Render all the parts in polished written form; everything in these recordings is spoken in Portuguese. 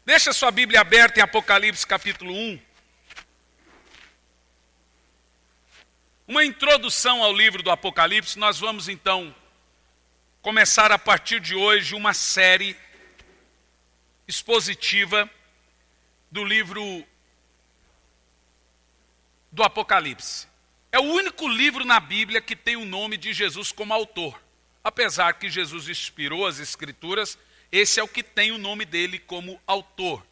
Deixa sua Bíblia aberta em Apocalipse capítulo 1. Uma introdução ao livro do Apocalipse. Nós vamos então começar a partir de hoje uma série expositiva do livro do Apocalipse. É o único livro na Bíblia que tem o nome de Jesus como autor. Apesar que Jesus inspirou as Escrituras, esse é o que tem o nome dele como autor.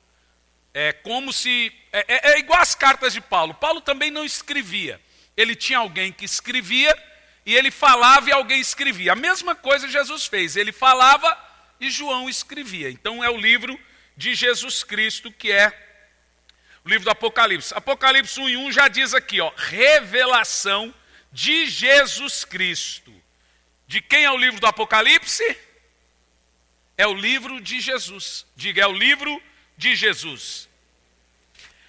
É como se... É igual às cartas de Paulo. Paulo também não escrevia. Ele tinha alguém que escrevia e ele falava e alguém escrevia. A mesma coisa Jesus fez. Ele falava e João escrevia. Então é o livro de Jesus Cristo que é o livro do Apocalipse. Apocalipse 1:1 já diz aqui, ó, revelação de Jesus Cristo. De quem é o livro do Apocalipse? É o livro de Jesus. Diga, é o livro de Jesus.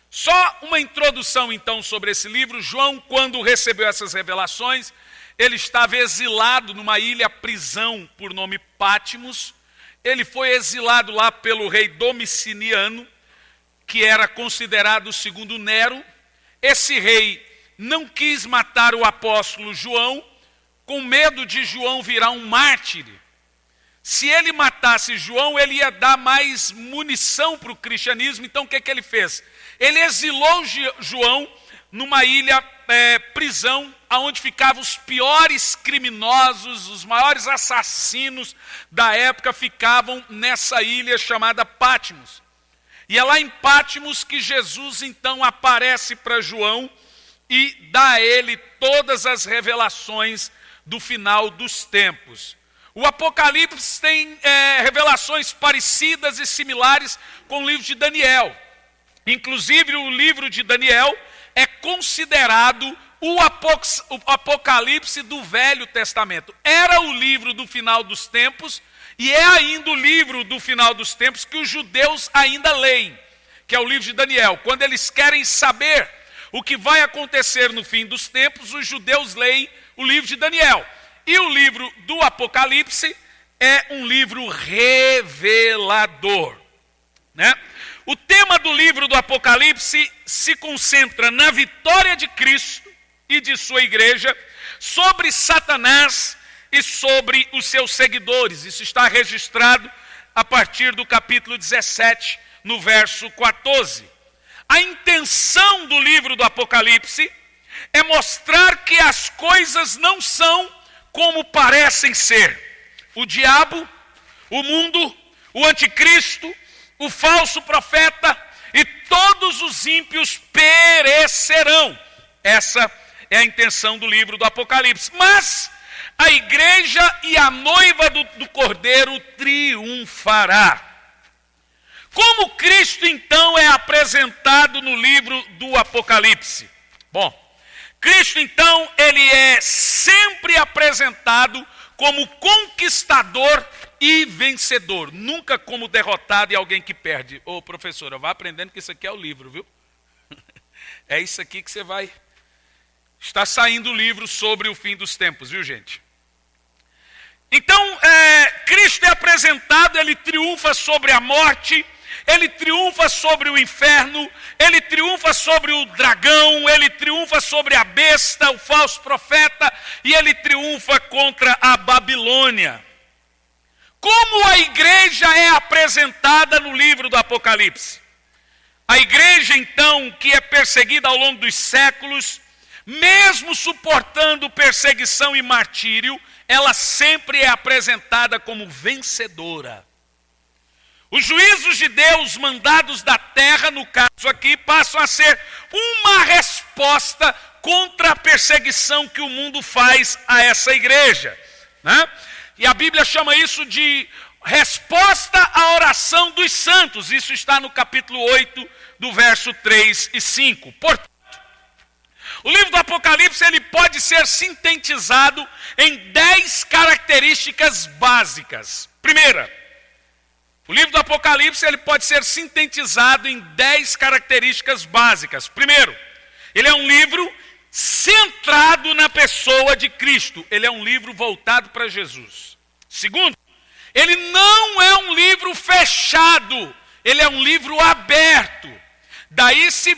Só uma introdução então sobre esse livro. João, quando recebeu essas revelações, ele estava exilado numa ilha-prisão por nome Patmos. Ele foi exilado lá pelo rei Domiciano, que era considerado o segundo Nero. Esse rei não quis matar o apóstolo João, com medo de João virar um mártir. Se ele matasse João, ele ia dar mais munição para o cristianismo. Então o que ele fez? Ele exilou João numa ilha prisão, onde ficavam os piores criminosos, os maiores assassinos da época ficavam nessa ilha chamada Patmos. E é lá em Patmos que Jesus então aparece para João e dá a ele todas as revelações do final dos tempos. O Apocalipse tem revelações parecidas e similares com o livro de Daniel. Inclusive o livro de Daniel é considerado o Apocalipse do Velho Testamento. Era o livro do final dos tempos e é ainda o livro do final dos tempos que os judeus ainda leem, que é o livro de Daniel. Quando eles querem saber o que vai acontecer no fim dos tempos, os judeus leem o livro de Daniel. E o livro do Apocalipse é um livro revelador, né? O tema do livro do Apocalipse se concentra na vitória de Cristo e de sua igreja sobre Satanás e sobre os seus seguidores. Isso está registrado a partir do capítulo 17, no verso 14. A intenção do livro do Apocalipse é mostrar que as coisas não são como parecem ser. O diabo, o mundo, o anticristo, o falso profeta e todos os ímpios perecerão. Essa é a intenção do livro do Apocalipse. Mas a igreja e a noiva do Cordeiro triunfará. Como Cristo então é apresentado no livro do Apocalipse? Bom, Cristo, então, ele é sempre apresentado como conquistador e vencedor, nunca como derrotado e alguém que perde. Ô, professora, vá aprendendo que isso aqui é o livro, viu? É isso aqui que você vai... Está saindo o livro sobre o fim dos tempos, viu, gente? Então, Cristo é apresentado, ele triunfa sobre a morte, ele triunfa sobre o inferno, ele triunfa sobre o dragão, ele triunfa sobre a besta, o falso profeta, e ele triunfa contra a Babilônia. Como a igreja é apresentada no livro do Apocalipse? A igreja, então, que é perseguida ao longo dos séculos, mesmo suportando perseguição e martírio, ela sempre é apresentada como vencedora. Os juízos de Deus mandados da terra, no caso aqui, passam a ser uma resposta contra a perseguição que o mundo faz a essa igreja, né? E a Bíblia chama isso de resposta à oração dos santos. Isso está no capítulo 8, do verso 3 e 5. Portanto, o livro do Apocalipse ele pode ser sintetizado em 10 características básicas. Primeira, o livro do Apocalipse ele pode ser sintetizado em 10 características básicas. Primeiro, ele é um livro centrado na pessoa de Cristo. Ele é um livro voltado para Jesus. Segundo, ele não é um livro fechado ele é um livro aberto. Daí se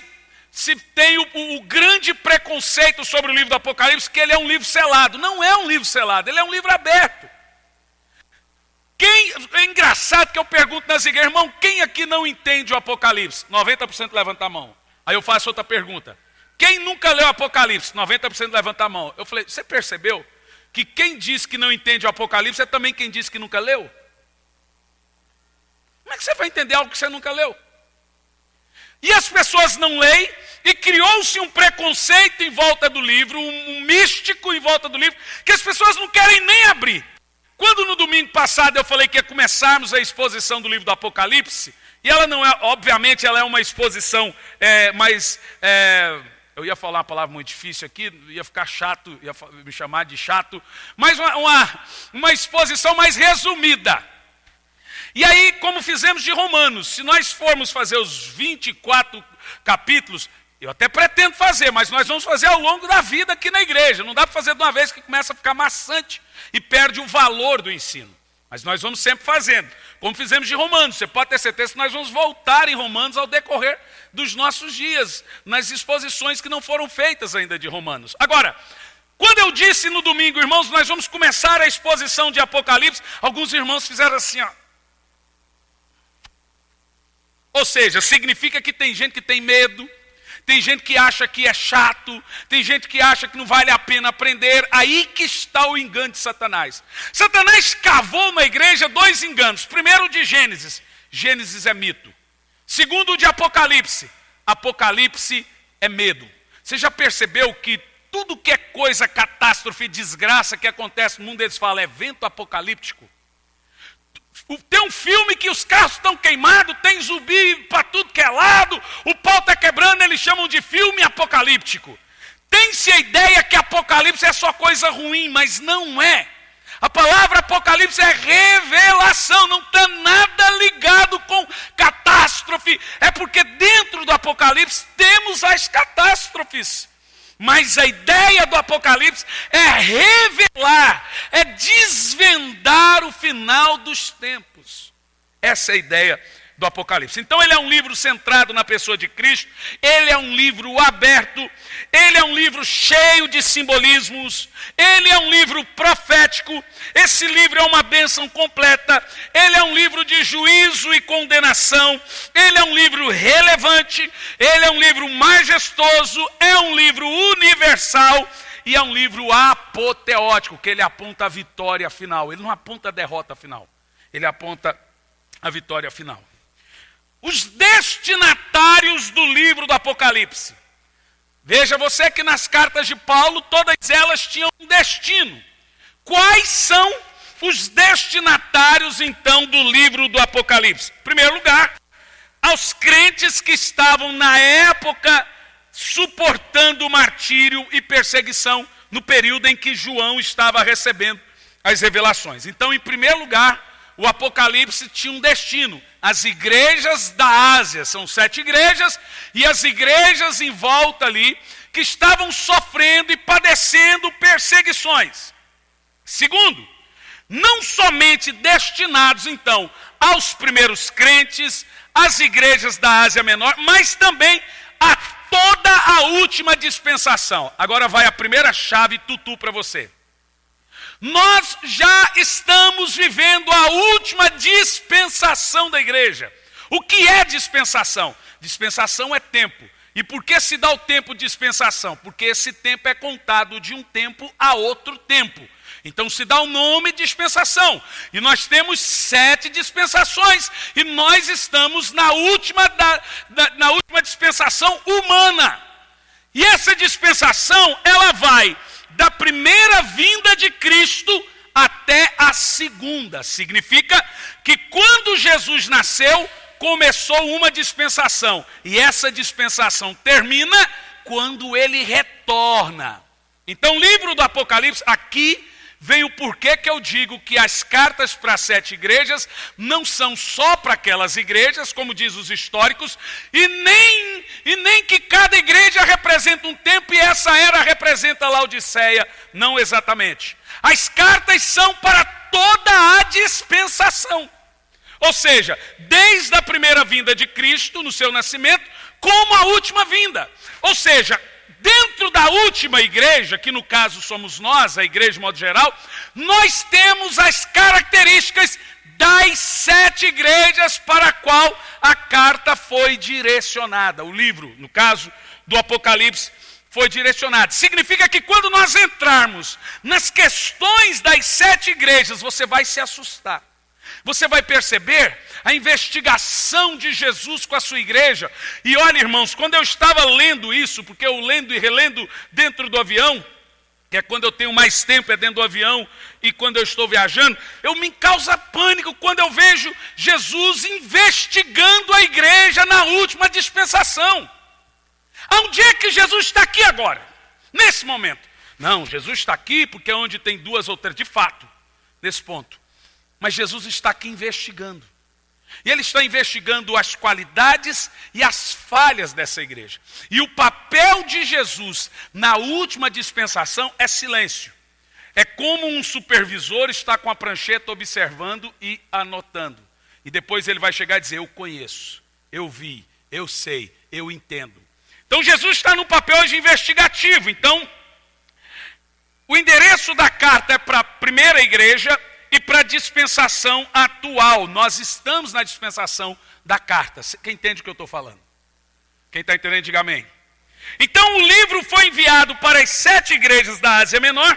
tem o grande preconceito sobre o livro do Apocalipse, que ele é um livro selado. Não é um livro selado, ele é um livro aberto. É engraçado que eu pergunto nas igrejas, irmão, quem aqui não entende o Apocalipse? 90% levanta a mão. Aí eu faço outra pergunta. Quem nunca leu o Apocalipse? 90% levanta a mão. Eu falei, você percebeu que quem diz que não entende o Apocalipse é também quem diz que nunca leu? Como é que você vai entender algo que você nunca leu? E as pessoas não leem, e criou-se um preconceito em volta do livro, um místico em volta do livro, que as pessoas não querem nem abrir. Quando no domingo passado eu falei que ia começarmos a exposição do livro do Apocalipse, e ela não é, obviamente, ela é uma exposição eu ia falar uma palavra muito difícil aqui, ia ficar chato, ia me chamar de chato, mas uma exposição mais resumida. E aí, como fizemos de Romanos, se nós formos fazer os 24 capítulos, eu até pretendo fazer, mas nós vamos fazer ao longo da vida aqui na igreja. Não dá para fazer de uma vez que começa a ficar maçante e perde o valor do ensino. Mas nós vamos sempre fazendo, como fizemos de Romanos. Você pode ter certeza que nós vamos voltar em Romanos ao decorrer dos nossos dias, nas exposições que não foram feitas ainda de Romanos. Agora, quando eu disse no domingo, irmãos, nós vamos começar a exposição de Apocalipse, alguns irmãos fizeram assim, ó. Ou seja, significa que tem gente que tem medo, tem gente que acha que é chato, tem gente que acha que não vale a pena aprender. Aí que está o engano de Satanás. Satanás cavou na igreja 2 enganos. Primeiro, o de Gênesis. Gênesis é mito. Segundo, o de Apocalipse. Apocalipse é medo. Você já percebeu que tudo que é coisa, catástrofe, desgraça que acontece no mundo, eles falam, é evento apocalíptico? Tem um filme que os carros estão queimados, tem zumbi para tudo que é lado, o pau está quebrando, eles chamam de filme apocalíptico. Tem-se a ideia que Apocalipse é só coisa ruim, mas não é. A palavra Apocalipse é revelação, não está nada ligado com catástrofe. É porque dentro do Apocalipse temos as catástrofes. Mas a ideia do Apocalipse é revelar, é desvendar o final dos tempos. Essa é a ideia do Apocalipse. Então ele é um livro centrado na pessoa de Cristo, ele é um livro aberto, ele é um livro cheio de simbolismos, ele é um livro profético, esse livro é uma bênção completa, ele é um livro de juízo e condenação, ele é um livro relevante, ele é um livro majestoso, é um livro universal e é um livro apoteótico, que ele aponta a vitória final, ele não aponta a derrota final, ele aponta a vitória final. Os destinatários do livro do Apocalipse. Veja você que nas cartas de Paulo, todas elas tinham um destino. Quais são os destinatários, então, do livro do Apocalipse? Em primeiro lugar, aos crentes que estavam na época suportando o martírio e perseguição no período em que João estava recebendo as revelações. Então, em primeiro lugar, o Apocalipse tinha um destino. As igrejas da Ásia, são 7 igrejas, e as igrejas em volta ali, que estavam sofrendo e padecendo perseguições. Segundo, não somente destinados então aos primeiros crentes, às igrejas da Ásia Menor, mas também a toda a última dispensação. Agora vai a primeira chave tutu para você. Nós já estamos vivendo a última dispensação da igreja. O que é dispensação? Dispensação é tempo. E por que se dá o tempo de dispensação? Porque esse tempo é contado de um tempo a outro tempo. Então se dá o nome dispensação. E nós temos 7 dispensações. E nós estamos na última dispensação humana. E essa dispensação, ela vai da primeira vinda de Cristo até a segunda. Significa que quando Jesus nasceu, começou uma dispensação. E essa dispensação termina quando ele retorna. Então o livro do Apocalipse, aqui vem o porquê que eu digo que as cartas para as 7 igrejas não são só para aquelas igrejas, como diz os históricos, e nem que cada igreja representa um tempo e essa era representa Laodiceia, não exatamente. As cartas são para toda a dispensação. Ou seja, desde a primeira vinda de Cristo, no seu nascimento, como a última vinda. Ou seja, dentro da última igreja, que no caso somos nós, a igreja de modo geral, nós temos as características das 7 igrejas para a qual a carta foi direcionada. O livro, no caso do Apocalipse, foi direcionado. Significa que quando nós entrarmos nas questões das 7 igrejas, você vai se assustar. Você vai perceber a investigação de Jesus com a sua igreja. E olha, irmãos, quando eu estava lendo isso, porque eu lendo e relendo dentro do avião, que é quando eu tenho mais tempo, é dentro do avião, e quando eu estou viajando, eu me causa pânico quando eu vejo Jesus investigando a igreja na última dispensação. Onde é que Jesus está aqui agora? Nesse momento. Não, Jesus está aqui porque é onde tem 2 ou 3, de fato, nesse ponto. Mas Jesus está aqui investigando. E ele está investigando as qualidades e as falhas dessa igreja. E o papel de Jesus na última dispensação é silêncio. É como um supervisor está com a prancheta observando e anotando. E depois ele vai chegar e dizer, eu conheço, eu vi, eu sei, eu entendo. Então Jesus está num papel hoje investigativo. Então, o endereço da carta é para a primeira igreja e para a dispensação atual. Nós estamos na dispensação da carta. Quem entende o que eu estou falando? Quem está entendendo, diga amém. Então o livro foi enviado para as 7 igrejas da Ásia Menor,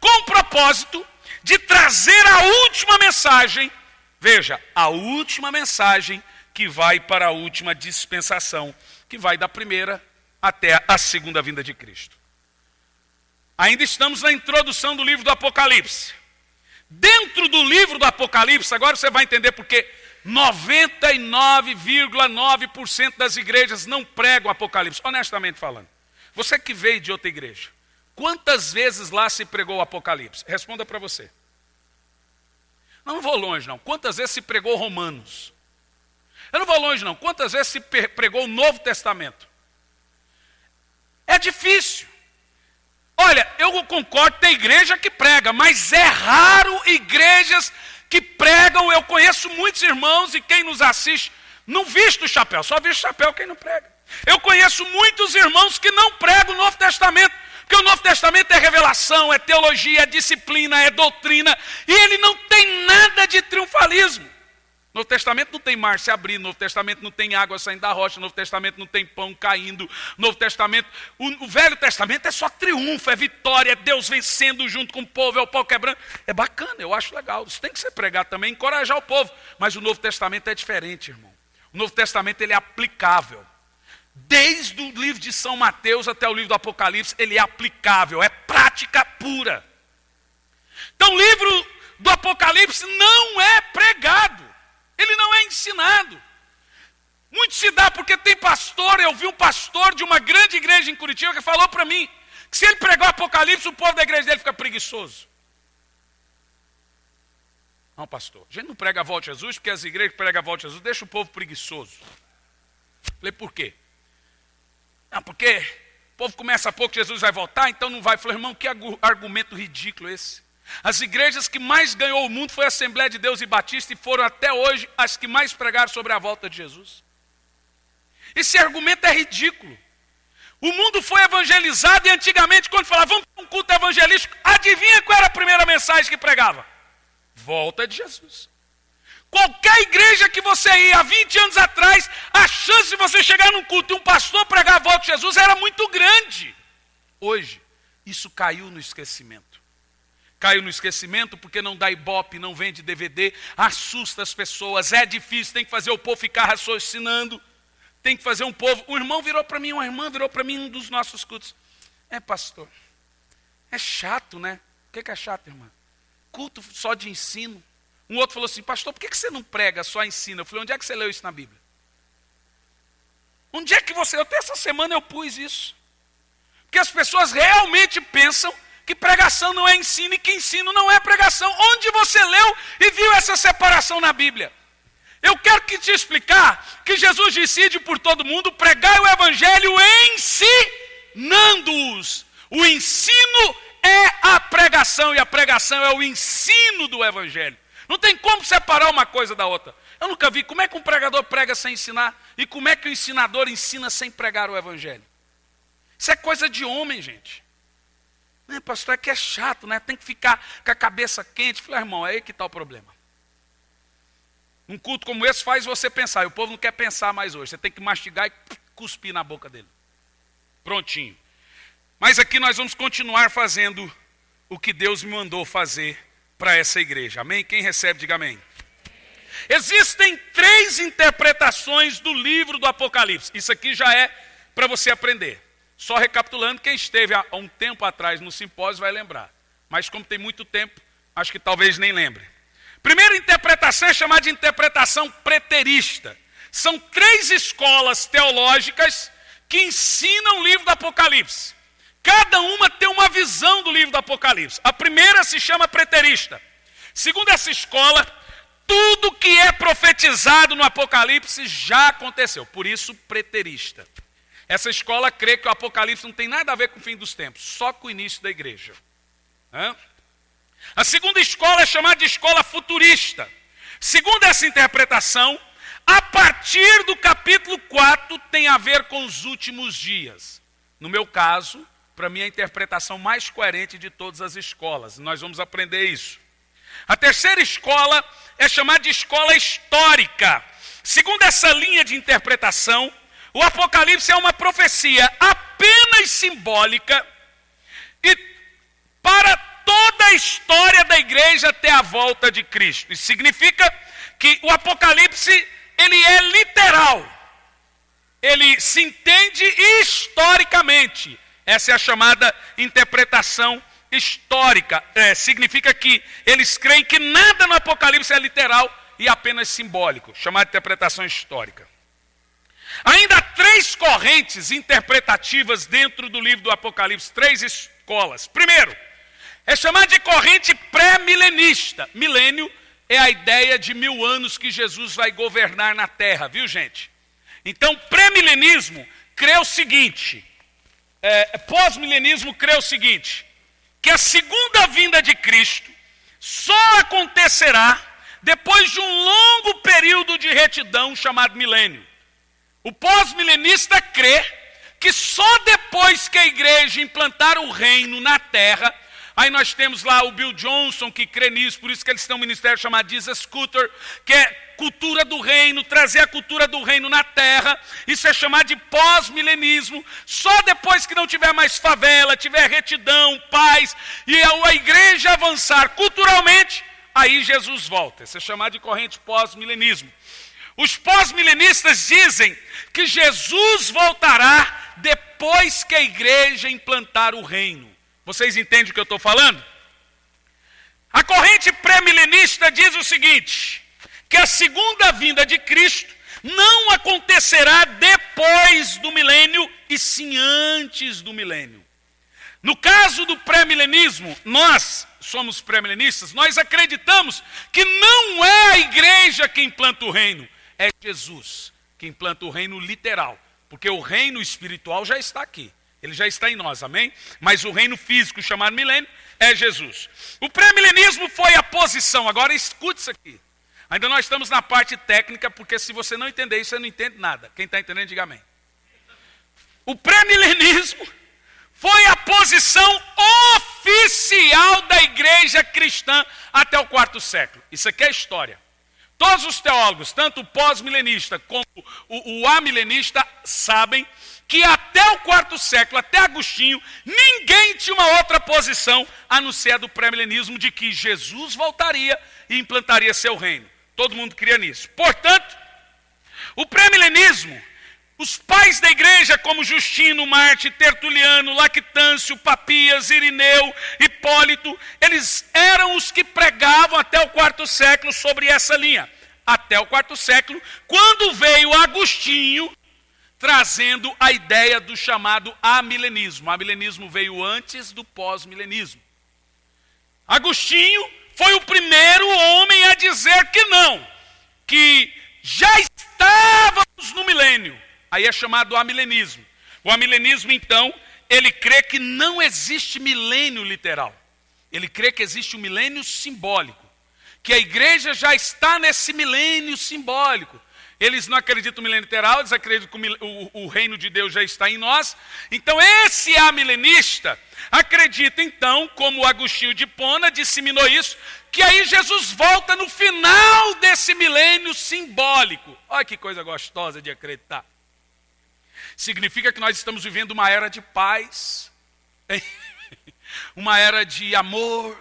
com o propósito de trazer a última mensagem. Veja, a última mensagem que vai para a última dispensação, que vai da primeira até a segunda vinda de Cristo. Ainda estamos na introdução do livro do Apocalipse. Dentro do livro do Apocalipse, agora você vai entender porque 99,9% das igrejas não pregam o Apocalipse, honestamente falando. Você que veio de outra igreja, quantas vezes lá se pregou o Apocalipse? Responda para você. Não vou longe não, quantas vezes se pregou Romanos? Eu não vou longe não, quantas vezes se pregou o Novo Testamento? É difícil. Olha, eu concordo, tem igreja que prega, mas é raro igrejas que pregam. Eu conheço muitos irmãos e quem nos assiste não viste o chapéu, só viste o chapéu quem não prega. Eu conheço muitos irmãos que não pregam o Novo Testamento, porque o Novo Testamento é revelação, é teologia, é disciplina, é doutrina, e ele não tem nada de triunfalismo. No Novo Testamento não tem mar se abrindo, no Novo Testamento não tem água saindo da rocha, no Novo Testamento não tem pão caindo, no Novo Testamento, o Velho Testamento é só triunfo, é vitória, é Deus vencendo junto com o povo, é o pau quebrando. É bacana, eu acho legal, isso tem que ser pregado também, encorajar o povo, mas o Novo Testamento é diferente, irmão. O Novo Testamento ele é aplicável. Desde o livro de São Mateus até o livro do Apocalipse, ele é aplicável, é prática pura. Então o livro do Apocalipse não é pregado. Ele não é ensinado. Muito se dá porque tem pastor, eu vi um pastor de uma grande igreja em Curitiba que falou para mim que se ele pregar o Apocalipse, o povo da igreja dele fica preguiçoso. Não, pastor, a gente não prega a volta de Jesus, porque as igrejas que pregam a volta de Jesus deixam o povo preguiçoso. Falei, por quê? Não, porque o povo começa a pouco que Jesus vai voltar, então não vai. Falei, irmão, que argumento ridículo esse. As igrejas que mais ganhou o mundo foi a Assembleia de Deus e Batista e foram até hoje as que mais pregaram sobre a volta de Jesus. Esse argumento é ridículo. O mundo foi evangelizado e antigamente quando falava vamos para um culto evangelístico, adivinha qual era a primeira mensagem que pregava? Volta de Jesus. Qualquer igreja que você ia há 20 anos atrás, a chance de você chegar num culto e um pastor pregar a volta de Jesus era muito grande. Hoje, isso caiu no esquecimento. Caiu no esquecimento porque não dá ibope, não vende DVD, assusta as pessoas, é difícil, tem que fazer o povo ficar raciocinando, tem que fazer um povo. Um irmão virou para mim, uma irmã virou para mim em um dos nossos cultos. É, pastor, é chato, né? O que é chato, irmã? Culto só de ensino. Um outro falou assim, pastor, por que você não prega, só ensina? Eu falei, onde é que você leu isso na Bíblia? Onde é que você... Até essa semana eu pus isso. Porque as pessoas realmente pensam que pregação não é ensino e que ensino não é pregação. Onde você leu e viu essa separação na Bíblia? Eu quero te explicar que Jesus decide por todo mundo pregar o evangelho ensinando-os. O ensino é a pregação e a pregação é o ensino do evangelho. Não tem como separar uma coisa da outra. Eu nunca vi. Como é que um pregador prega sem ensinar? E como é que o ensinador ensina sem pregar o evangelho? Isso é coisa de homem, gente. Pastor, é que é chato, né? Tem que ficar com a cabeça quente. Eu falei, irmão, é aí que está o problema. Um culto como esse faz você pensar. E o povo não quer pensar mais hoje. Você tem que mastigar e cuspir na boca dele. Prontinho. Mas aqui nós vamos continuar fazendo o que Deus me mandou fazer para essa igreja. Amém? Quem recebe, diga amém. Existem 3 interpretações do livro do Apocalipse. Isso aqui já é para você aprender. Só recapitulando, quem esteve há um tempo atrás no simpósio vai lembrar. Mas como tem muito tempo, acho que talvez nem lembre. Primeira interpretação é chamada de interpretação preterista. São 3 escolas teológicas que ensinam o livro do Apocalipse. Cada uma tem uma visão do livro do Apocalipse. A primeira se chama preterista. Segundo essa escola, tudo que é profetizado no Apocalipse já aconteceu. Por isso, preterista. Essa escola crê que o Apocalipse não tem nada a ver com o fim dos tempos, só com o início da igreja. A segunda escola é chamada de escola futurista. Segundo essa interpretação, a partir do capítulo 4 tem a ver com os últimos dias. No meu caso, para mim, é a interpretação mais coerente de todas as escolas. Nós vamos aprender isso. A terceira escola é chamada de escola histórica. Segundo essa linha de interpretação, o Apocalipse é uma profecia apenas simbólica e para toda a história da igreja até a volta de Cristo. Isso significa que o Apocalipse, ele é literal. Ele se entende historicamente. Essa é a chamada interpretação histórica. Significa que eles creem que nada no Apocalipse é literal e apenas simbólico. Chamada interpretação histórica. Ainda há 3 correntes interpretativas dentro do livro do Apocalipse. 3 escolas. Primeiro, é chamada de corrente pré-milenista. Milênio é a ideia de 1000 anos que Jesus vai governar na terra, viu, gente? Então, pré-milenismo crê o seguinte... pós-milenismo crê o seguinte, que a segunda vinda de Cristo só acontecerá depois de um longo período de retidão chamado milênio. O pós-milenista crê que só depois que a igreja implantar o reino na terra, aí nós temos lá o Bill Johnson que crê nisso, por isso que eles têm um ministério chamado Jesus Culture, que é cultura do reino, trazer a cultura do reino na terra. Isso é chamado de pós-milenismo. Só depois que não tiver mais favela, tiver retidão, paz, e a igreja avançar culturalmente, aí Jesus volta. Isso é chamado de corrente pós-milenismo. Os pós-milenistas dizem que Jesus voltará depois que a igreja implantar o reino. Vocês entendem o que eu estou falando? A corrente pré-milenista diz o seguinte, que a segunda vinda de Cristo não acontecerá depois do milênio, e sim antes do milênio. No caso do pré-milenismo, nós somos pré-milenistas, nós acreditamos que não é a igreja que implanta o reino, é Jesus que implanta o reino literal, porque o reino espiritual já está aqui, ele já está em nós, amém? Mas o reino físico chamado milênio é Jesus. O pré-milenismo foi a posição, agora escute isso aqui. Ainda nós estamos na parte técnica, porque se você não entender isso, você não entende nada. Quem está entendendo, diga amém. O pré-milenismo foi a posição oficial da igreja cristã até o 4º século. Isso aqui é história. Todos os teólogos, tanto o pós-milenista como o amilenista, sabem que até o 4º século, até Agostinho, ninguém tinha uma outra posição a não ser a do pré-milenismo de que Jesus voltaria e implantaria seu reino. Todo mundo cria nisso. Portanto, o pré-milenismo, os pais da igreja como Justino, Marte, Tertuliano, Lactâncio, Papias, Irineu, Hipólito, eles eram os que pregavam até o 4º século sobre essa linha. Até o 4º século, quando veio Agostinho, trazendo a ideia do chamado amilenismo. O amilenismo veio antes do pós-milenismo. Agostinho foi o primeiro homem a dizer que não, que já estávamos no milênio. Aí é chamado amilenismo. O amilenismo, então, ele crê que não existe milênio literal. Ele crê que existe um milênio simbólico. que a igreja já está nesse milênio simbólico. Eles não acreditam no milênio literal, eles acreditam que o reino de Deus já está em nós. Então esse amilenista acredita então, como Agostinho de Hipona disseminou isso, que aí Jesus volta no final desse milênio simbólico. Olha que coisa gostosa de acreditar. Significa que nós estamos vivendo uma era de paz, uma era de amor.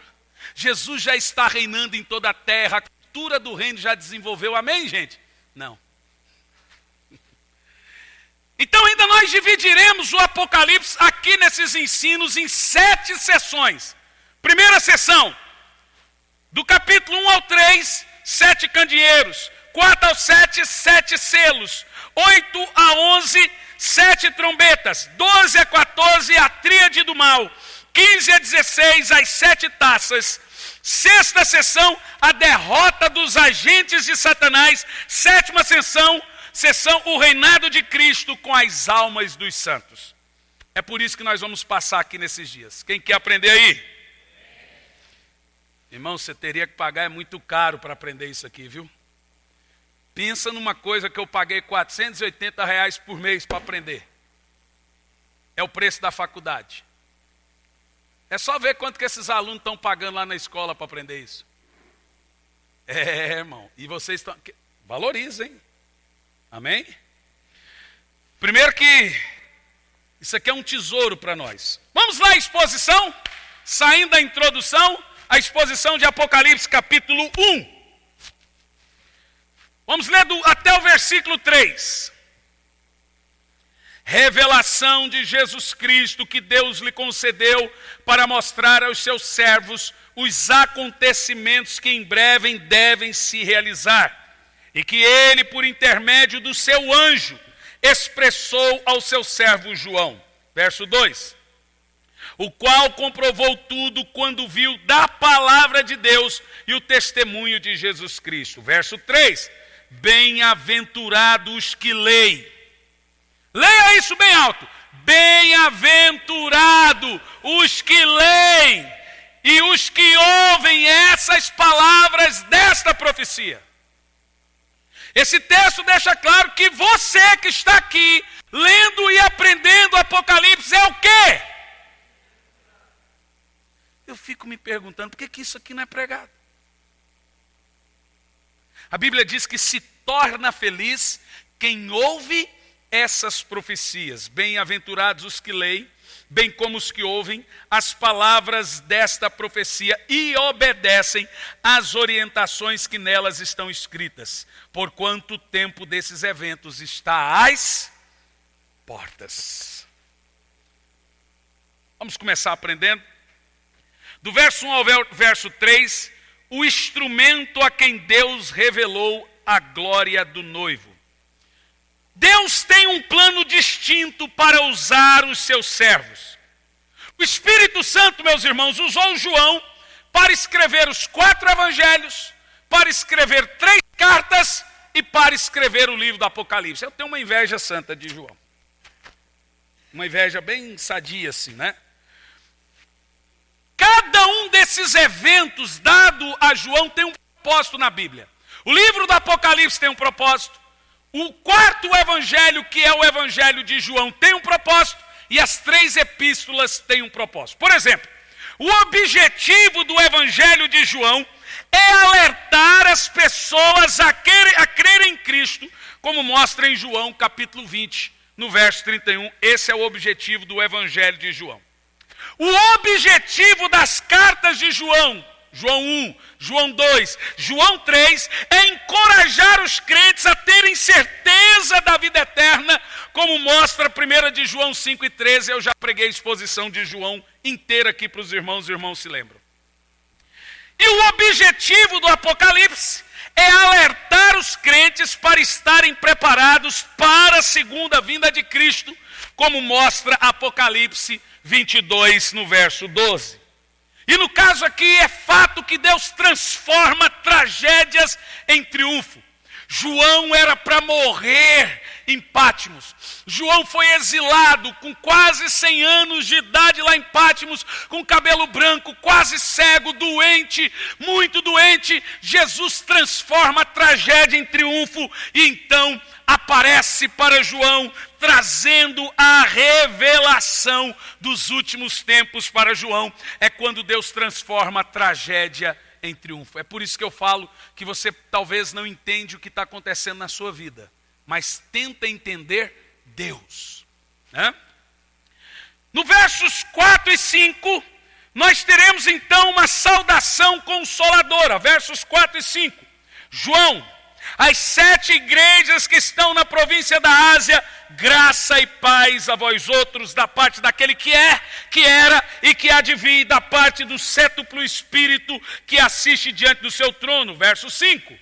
Jesus já está reinando em toda a terra, a cultura do reino já desenvolveu, amém, gente? Não. Então ainda nós dividiremos o Apocalipse aqui nesses ensinos em 7 sessões. Primeira sessão, do capítulo 1 ao 3, 7 candeeiros. 4 ao 7, 7 selos. 8 a 11, 7 trombetas. 12 a 14, a tríade do mal. 15 a 16, as 7 taças. Sexta sessão, a derrota dos agentes de Satanás. Sétima sessão, o reinado de Cristo com as almas dos santos. É por isso que nós vamos passar aqui nesses dias. Quem quer aprender aí? Irmão, você teria que pagar, é muito caro para aprender isso aqui, viu? Pensa numa coisa que eu paguei R$480 por mês para aprender. É o preço da faculdade. É só ver quanto que esses alunos estão pagando lá na escola para aprender isso. Irmão, e vocês estão... Valorizem. Amém? Primeiro que isso aqui é um tesouro para nós. Vamos lá, exposição. Saindo da introdução, a exposição de Apocalipse capítulo 1. Vamos ler até o versículo 3. Revelação de Jesus Cristo que Deus lhe concedeu para mostrar aos seus servos os acontecimentos que em breve devem se realizar. E que ele, por intermédio do seu anjo, expressou ao seu servo João. Verso 2. O qual comprovou tudo quando viu da palavra de Deus e o testemunho de Jesus Cristo. Verso 3. Bem-aventurados os que leem. Leia isso bem alto. Bem-aventurado os que leem e os que ouvem essas palavras desta profecia. Esse texto deixa claro que você que está aqui, lendo e aprendendo o Apocalipse, é o quê? Eu fico me perguntando, por que isso aqui não é pregado? A Bíblia diz que se torna feliz quem ouve essas profecias. Bem-aventurados os que leem, bem como os que ouvem as palavras desta profecia e obedecem às orientações que nelas estão escritas, porquanto o tempo desses eventos está às portas. Vamos começar aprendendo. Do verso 1 ao verso 3, o instrumento a quem Deus revelou a glória do noivo. Deus tem um plano distinto para usar os seus servos. O Espírito Santo, meus irmãos, usou João para escrever os 4 evangelhos, para escrever 3 cartas e para escrever o livro do Apocalipse. Eu tenho uma inveja santa de João. Uma inveja bem sadia assim, né? Cada um desses eventos dado a João tem um propósito na Bíblia. O livro do Apocalipse tem um propósito. O 4º evangelho, que é o evangelho de João, tem um propósito. E as 3 epístolas têm um propósito. Por exemplo, o objetivo do evangelho de João é alertar as pessoas a crerem em Cristo, como mostra em João capítulo 20, no verso 31. Esse é o objetivo do evangelho de João. O objetivo das cartas de João, João 1, João 2, João 3, é encorajar os crentes a terem certeza da vida eterna, como mostra 1 de João 5 e 13. Eu já preguei a exposição de João inteira aqui para os irmãos se lembram. E o objetivo do Apocalipse é alertar os crentes para estarem preparados para a segunda vinda de Cristo, como mostra Apocalipse 22, no verso 12. E no caso aqui é fato que Deus transforma tragédias em triunfo. João era para morrer em Pátimos. João foi exilado com quase 100 anos de idade lá em Pátimos, com cabelo branco, quase cego, doente, muito doente. Jesus transforma a tragédia em triunfo e então aparece para João, trazendo a revelação dos últimos tempos para João. É quando Deus transforma a tragédia em triunfo. É por isso que eu falo que você talvez não entende o que está acontecendo na sua vida, mas tenta entender Deus. Né? No versos 4 e 5, nós teremos então uma saudação consoladora. Versos 4 e 5. João, as 7 igrejas que estão na província da Ásia, graça e paz a vós outros, da parte daquele que é, que era e que há de vir, da parte do cétuplo Espírito que assiste diante do seu trono. Verso 5.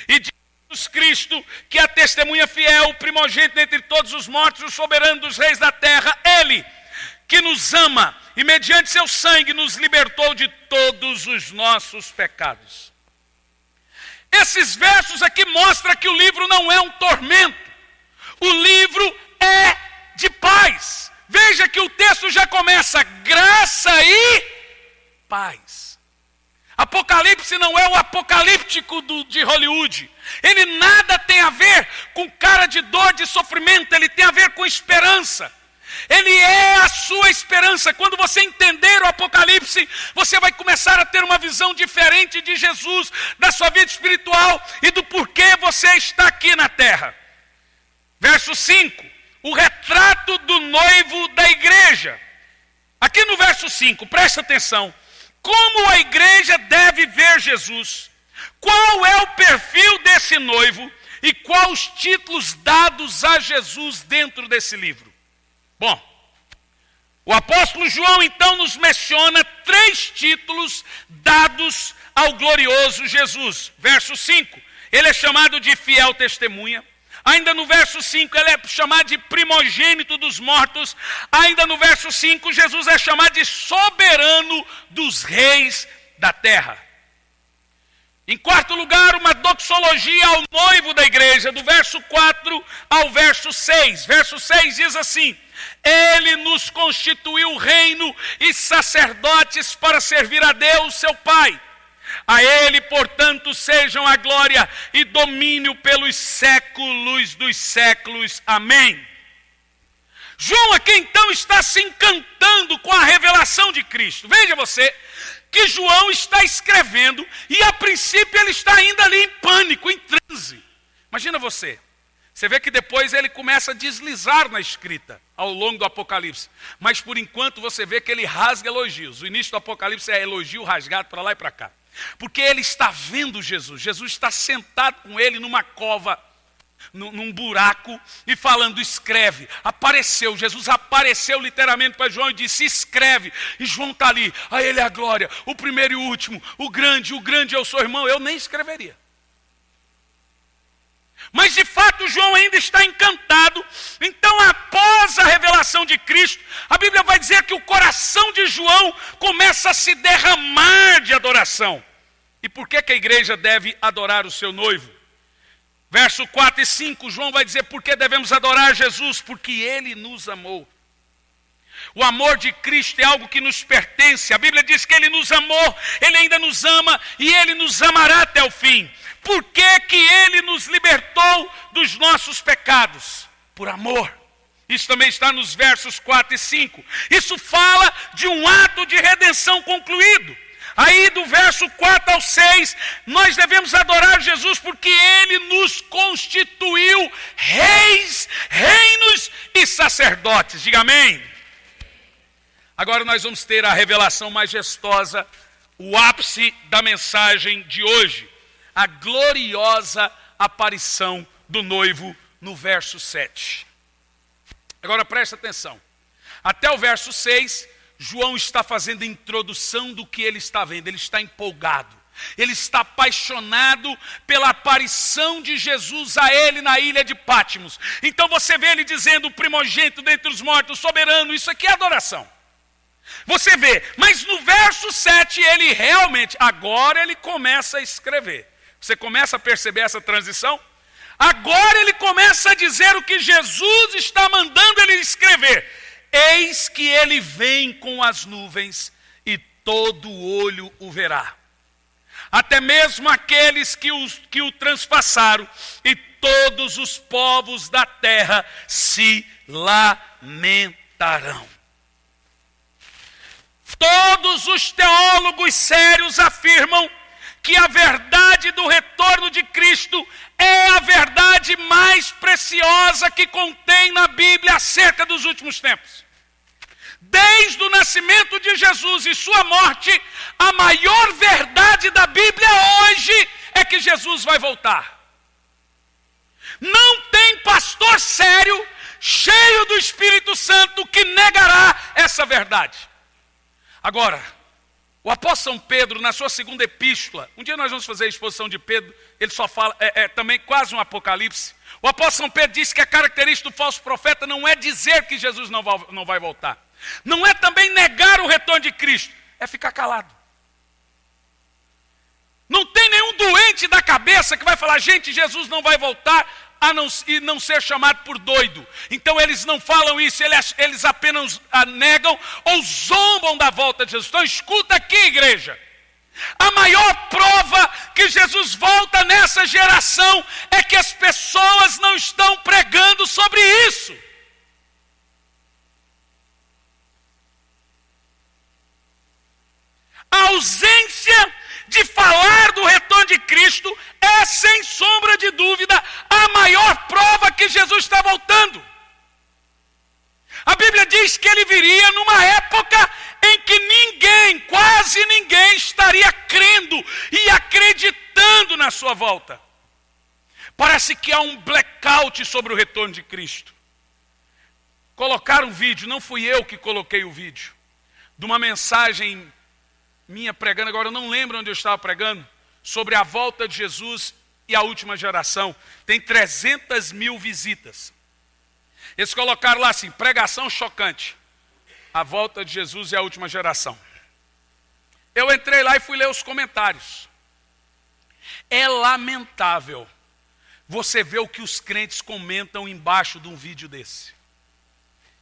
E de Jesus Cristo, que é a testemunha fiel, o primogênito entre todos os mortos, o soberano dos reis da terra, ele que nos ama e mediante seu sangue nos libertou de todos os nossos pecados. Esses versos aqui mostram que o livro não é um tormento. O livro é de paz. Veja que o texto já começa, graça e paz. Apocalipse não é o apocalíptico de Hollywood. Ele nada tem a ver com cara de dor, de sofrimento. Ele tem a ver com esperança. Ele é a sua esperança. Quando você entender o Apocalipse, você vai começar a ter uma visão diferente de Jesus, da sua vida espiritual e do porquê você está aqui na terra. Verso 5, o retrato do noivo da igreja. Aqui no verso 5, presta atenção. Como a igreja deve ver Jesus? Qual é o perfil desse noivo? E quais os títulos dados a Jesus dentro desse livro? Bom, o apóstolo João então nos menciona 3 títulos dados ao glorioso Jesus. Verso 5, ele é chamado de fiel testemunha. Ainda no verso 5, ele é chamado de primogênito dos mortos. Ainda no verso 5, Jesus é chamado de soberano dos reis da terra. Em quarto lugar, uma doxologia ao noivo da igreja, do verso 4 ao verso 6. Verso 6 diz assim: ele nos constituiu reino e sacerdotes para servir a Deus, seu Pai. A ele, portanto, sejam a glória e domínio pelos séculos dos séculos. Amém. João aqui então está se encantando com a revelação de Cristo. Veja você que João está escrevendo e a princípio ele está ainda ali em pânico, em transe. Imagina você. Você vê que depois ele começa a deslizar na escrita ao longo do Apocalipse. Mas por enquanto você vê que ele rasga elogios. O início do Apocalipse é elogio rasgado para lá e para cá. Porque ele está vendo Jesus. Jesus está sentado com ele numa cova, num buraco, e falando, escreve. Apareceu, Jesus apareceu literalmente para João e disse, escreve. E João está ali, a ele é a glória, o primeiro e o último, o grande eu sou, irmão, eu nem escreveria. Mas de fato João ainda está encantado. Então após a revelação de Cristo, a Bíblia vai dizer que o coração de João começa a se derramar de adoração. E por que a igreja deve adorar o seu noivo? Verso 4 e 5, João vai dizer por que devemos adorar Jesus? Porque ele nos amou. O amor de Cristo é algo que nos pertence. A Bíblia diz que ele nos amou, ele ainda nos ama e ele nos amará até o fim. Por que que ele nos libertou dos nossos pecados? Por amor. Isso também está nos versos 4 e 5. Isso fala de um ato de redenção concluído. Aí do verso 4 ao 6, nós devemos adorar Jesus porque ele nos constituiu reis, reinos e sacerdotes. Diga amém. Agora nós vamos ter a revelação majestosa, o ápice da mensagem de hoje. A gloriosa aparição do noivo no verso 7. Agora presta atenção. Até o verso 6, João está fazendo a introdução do que ele está vendo. Ele está empolgado. Ele está apaixonado pela aparição de Jesus a ele na ilha de Pátimos. Então você vê ele dizendo, o primogênito dentre os mortos, soberano, isso aqui é adoração. Você vê, mas no verso 7 ele realmente, agora ele começa a escrever. Você começa a perceber essa transição? Agora ele começa a dizer o que Jesus está mandando ele escrever. Eis que ele vem com as nuvens e todo olho o verá. Até mesmo aqueles que o transpassaram, e todos os povos da terra se lamentarão. Todos os teólogos sérios afirmam que a verdade do retorno de Cristo é a verdade mais preciosa que contém na Bíblia acerca dos últimos tempos. Desde o nascimento de Jesus e sua morte, a maior verdade da Bíblia hoje é que Jesus vai voltar. Não tem pastor sério, cheio do Espírito Santo, que negará essa verdade. Agora, o apóstolo São Pedro, na sua segunda epístola, um dia nós vamos fazer a exposição de Pedro, ele só fala, também quase um apocalipse. O apóstolo São Pedro disse que a característica do falso profeta não é dizer que Jesus não vai voltar. Não é também negar o retorno de Cristo, é ficar calado. Não tem nenhum doente da cabeça que vai falar, gente, Jesus não vai voltar, e não ser chamado por doido. Então eles não falam isso, eles apenas negam ou zombam da volta de Jesus. Então escuta aqui, igreja. A maior prova que Jesus volta nessa geração é que as pessoas não estão pregando sobre isso. A ausência de falar do retorno de Cristo é, sem sombra de dúvida, a maior prova que Jesus está voltando. A Bíblia diz que ele viria numa época em que ninguém, quase ninguém, estaria crendo e acreditando na sua volta. Parece que há um blackout sobre o retorno de Cristo. Colocaram um vídeo, não fui eu que coloquei o vídeo, de uma mensagem minha pregando, agora eu não lembro onde eu estava pregando, sobre a volta de Jesus e a última geração. Tem 300 mil visitas. Eles colocaram lá assim, pregação chocante, a volta de Jesus e a última geração. Eu entrei lá e fui ler os comentários. É lamentável você ver o que os crentes comentam embaixo de um vídeo desse.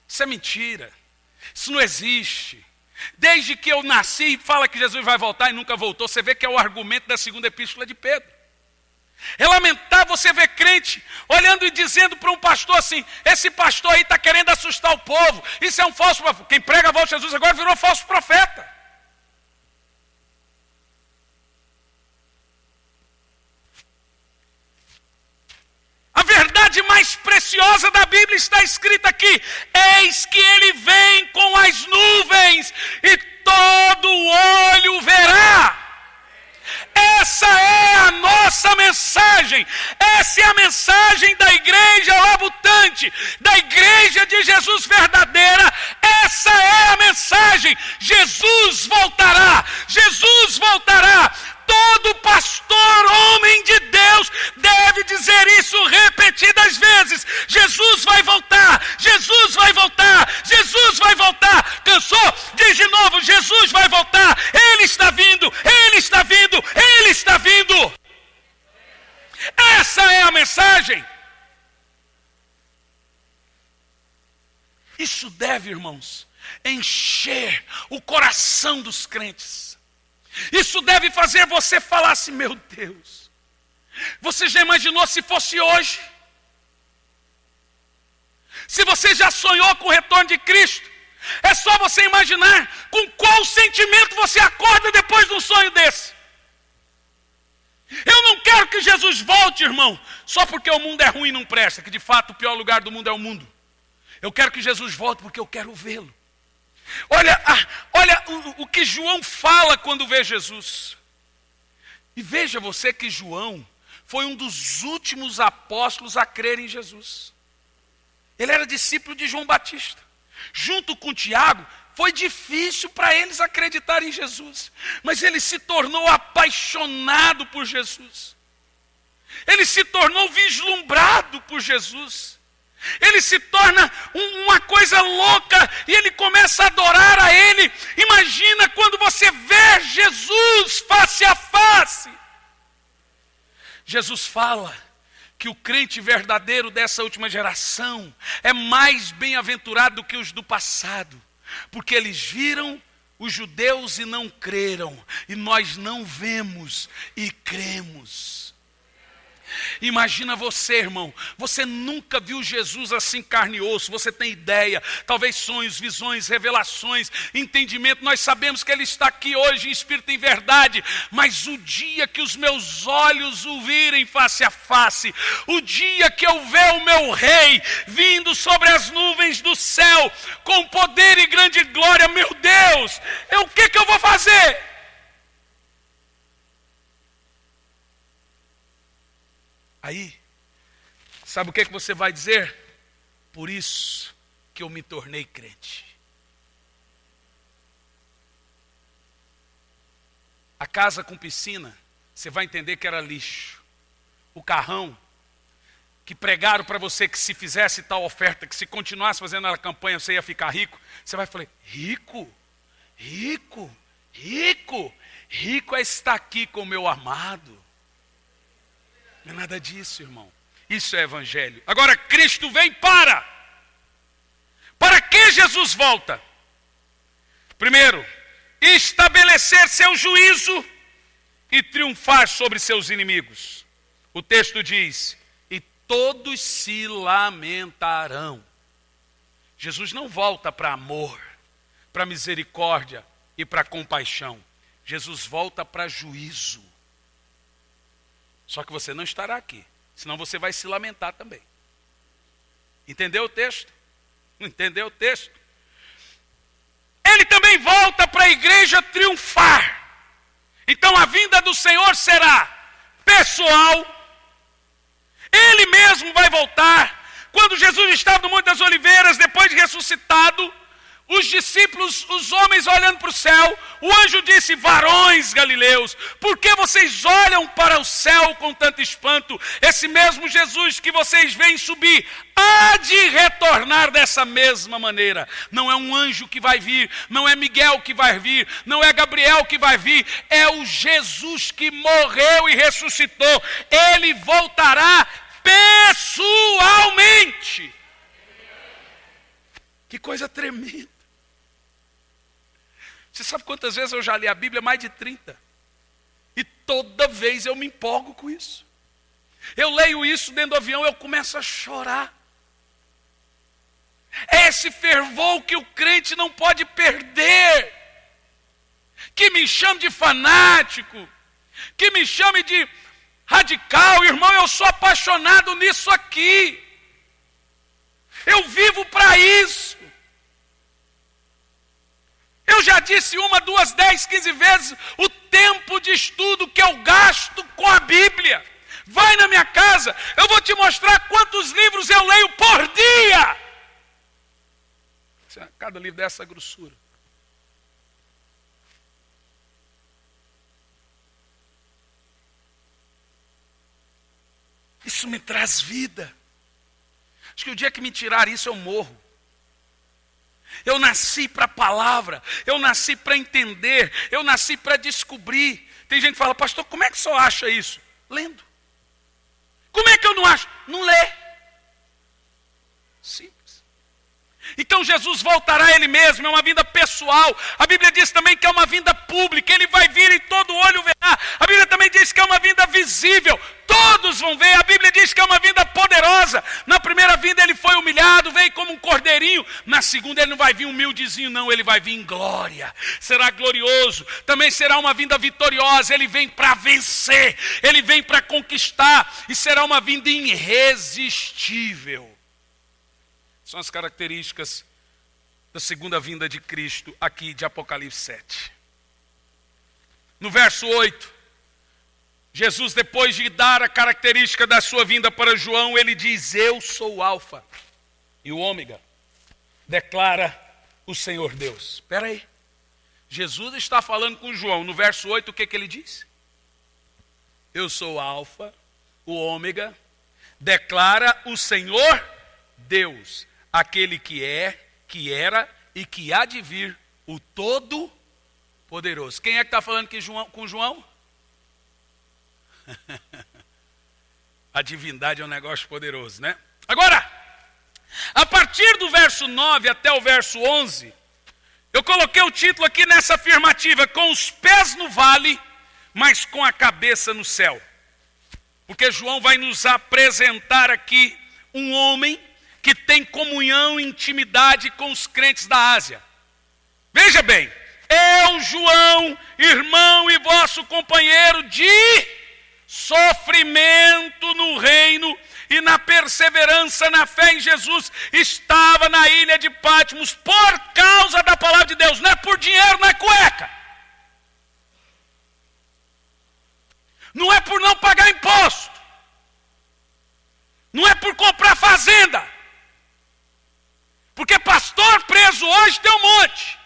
Isso é mentira, isso não existe. Desde que eu nasci, fala que Jesus vai voltar e nunca voltou. Você vê que é o argumento da segunda epístola de Pedro. É lamentável você ver crente olhando e dizendo para um pastor assim, esse pastor aí está querendo assustar o povo, isso é um falso profeta. Quem prega a volta de Jesus agora virou falso profeta. A verdade mais preciosa da Bíblia está escrita aqui. Eis que ele vem com as nuvens e todo olho verá. Essa é a nossa mensagem. Essa é a mensagem da igreja labutante, da igreja de Jesus verdadeira. Essa é a mensagem. Jesus voltará. Jesus voltará. Todo pastor, homem de Deus, deve dizer isso repetidas vezes. Jesus vai voltar, Jesus vai voltar, Jesus vai voltar. Cansou? Diz de novo, Jesus vai voltar. Ele está vindo, Ele está vindo, Ele está vindo. Essa é a mensagem. Isso deve, irmãos, encher o coração dos crentes. Isso deve fazer você falar assim, meu Deus, você já imaginou se fosse hoje? Se você já sonhou com o retorno de Cristo, é só você imaginar com qual sentimento você acorda depois de um sonho desse. Eu não quero que Jesus volte, irmão, só porque o mundo é ruim e não presta, que de fato o pior lugar do mundo é o mundo. Eu quero que Jesus volte porque eu quero vê-lo. Olha o que João fala quando vê Jesus. E veja você que João foi um dos últimos apóstolos a crer em Jesus. Ele era discípulo de João Batista. Junto com Tiago, foi difícil para eles acreditarem em Jesus. Mas ele se tornou apaixonado por Jesus. Ele se tornou vislumbrado por Jesus. Ele se torna uma coisa louca e ele começa a adorar a Ele. Imagina quando você vê Jesus face a face. Jesus fala que o crente verdadeiro dessa última geração é mais bem-aventurado do que os do passado, porque eles viram os judeus e não creram, e nós não vemos e cremos. Imagina você, irmão, você nunca viu Jesus assim carne e osso, você tem ideia, talvez sonhos, visões, revelações, entendimento, nós sabemos que Ele está aqui hoje em espírito e em verdade, mas o dia que os meus olhos o virem face a face, o dia que eu ver o meu Rei vindo sobre as nuvens do céu, com poder e grande glória, meu Deus, o que eu vou fazer? Aí, sabe o que você vai dizer? Por isso que eu me tornei crente. A casa com piscina, você vai entender que era lixo. O carrão, que pregaram para você que se fizesse tal oferta, que se continuasse fazendo a campanha você ia ficar rico, você vai falar, rico? Rico? Rico? Rico é estar aqui com o meu amado. Não é nada disso, irmão. Isso é evangelho. Agora Cristo vem para que Jesus volta? Primeiro, estabelecer seu juízo e triunfar sobre seus inimigos. O texto diz, e todos se lamentarão. Jesus não volta para amor, para misericórdia e para compaixão. Jesus volta para juízo. Só que você não estará aqui, senão você vai se lamentar também. Entendeu o texto? Não entendeu o texto? Ele também volta para a igreja triunfar. Então a vinda do Senhor será pessoal. Ele mesmo vai voltar. Quando Jesus estava no Monte das Oliveiras, depois de ressuscitado, os discípulos, os homens olhando para o céu, o anjo disse, varões galileus, por que vocês olham para o céu com tanto espanto? Esse mesmo Jesus que vocês veem subir, há de retornar dessa mesma maneira. Não é um anjo que vai vir, não é Miguel que vai vir, não é Gabriel que vai vir, é o Jesus que morreu e ressuscitou. Ele voltará pessoalmente. Que coisa tremenda. Você sabe quantas vezes eu já li a Bíblia? Mais de 30. E toda vez eu me empolgo com isso. Eu leio isso dentro do avião, eu começo a chorar. É esse fervor que o crente não pode perder. Que me chame de fanático, que me chame de radical. Irmão, eu sou apaixonado nisso aqui. Eu vivo para isso. Eu já disse 1, 2, 10, 15 vezes o tempo de estudo que eu gasto com a Bíblia. Vai na minha casa, eu vou te mostrar quantos livros eu leio por dia. Cada livro dessa grossura. Isso me traz vida. Acho que o dia que me tirar isso eu morro. Eu nasci para a palavra, eu nasci para entender, eu nasci para descobrir. Tem gente que fala, pastor, como é que o senhor acha isso? Lendo. Como é que eu não acho? Não lê. Simples. Então Jesus voltará Ele mesmo, é uma vinda pessoal. A Bíblia diz também que é uma vinda pública, Ele vai vir e todo olho verá. A Bíblia também diz que é uma vinda visível, todos vão ver. A Bíblia diz que é uma vinda poderosa. Na primeira vinda Ele foi humilhado, veio como um cordeirinho. Na segunda Ele não vai vir humildezinho não, Ele vai vir em glória. Será glorioso, também será uma vinda vitoriosa. Ele vem para vencer, Ele vem para conquistar. E será uma vinda irresistível. São as características da segunda vinda de Cristo aqui de Apocalipse 7. No verso 8, Jesus, depois de dar a característica da sua vinda para João, ele diz, eu sou o Alfa e o Ômega, declara o Senhor Deus. Espera aí, Jesus está falando com João, no verso 8, o que ele diz? Eu sou o Alfa, o Ômega, declara o Senhor Deus, aquele que é, que era e que há de vir, o Todo-Poderoso. Quem é que está falando aqui com João? A divindade é um negócio poderoso, né? Agora, a partir do verso 9 até o verso 11, eu coloquei o título aqui nessa afirmativa: com os pés no vale, mas com a cabeça no céu. Porque João vai nos apresentar aqui um homem que tem comunhão e intimidade com os crentes da Ásia. Veja bem, eu, João, irmão e vosso companheiro de sofrimento no reino e na perseverança na fé em Jesus, estava na ilha de Patmos por causa da palavra de Deus. Não é por dinheiro, não é cueca. Não é por não pagar imposto. Não é por comprar fazenda. Porque pastor preso hoje tem um monte.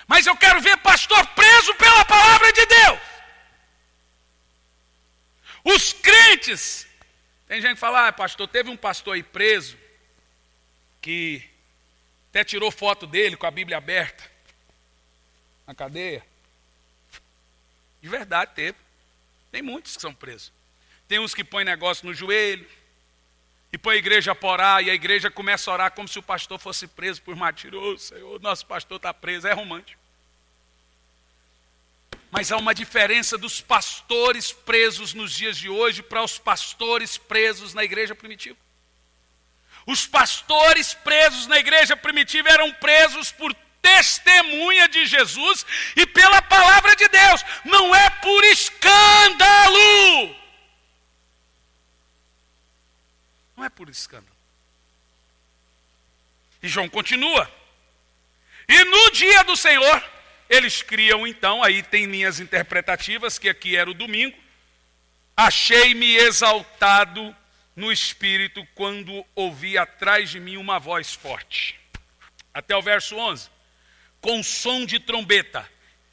Mas eu quero ver pastor preso pela palavra de Deus. Os crentes, tem gente que fala, pastor, teve um pastor aí preso, que até tirou foto dele com a Bíblia aberta, na cadeia. De verdade teve. Tem muitos que são presos. Tem uns que põem negócio no joelho, e põe a igreja para orar, e a igreja começa a orar como se o pastor fosse preso por mentiroso. Senhor, nosso pastor está preso, é romântico. Mas há uma diferença dos pastores presos nos dias de hoje para os pastores presos na igreja primitiva. Os pastores presos na igreja primitiva eram presos por testemunha de Jesus e pela palavra de Deus. Não é por escândalo. Não é por escândalo. E João continua. E no dia do Senhor, eles criam então, aí tem linhas interpretativas, que aqui era o domingo. Achei-me exaltado no espírito quando ouvi atrás de mim uma voz forte. Até o verso 11. Com som de trombeta.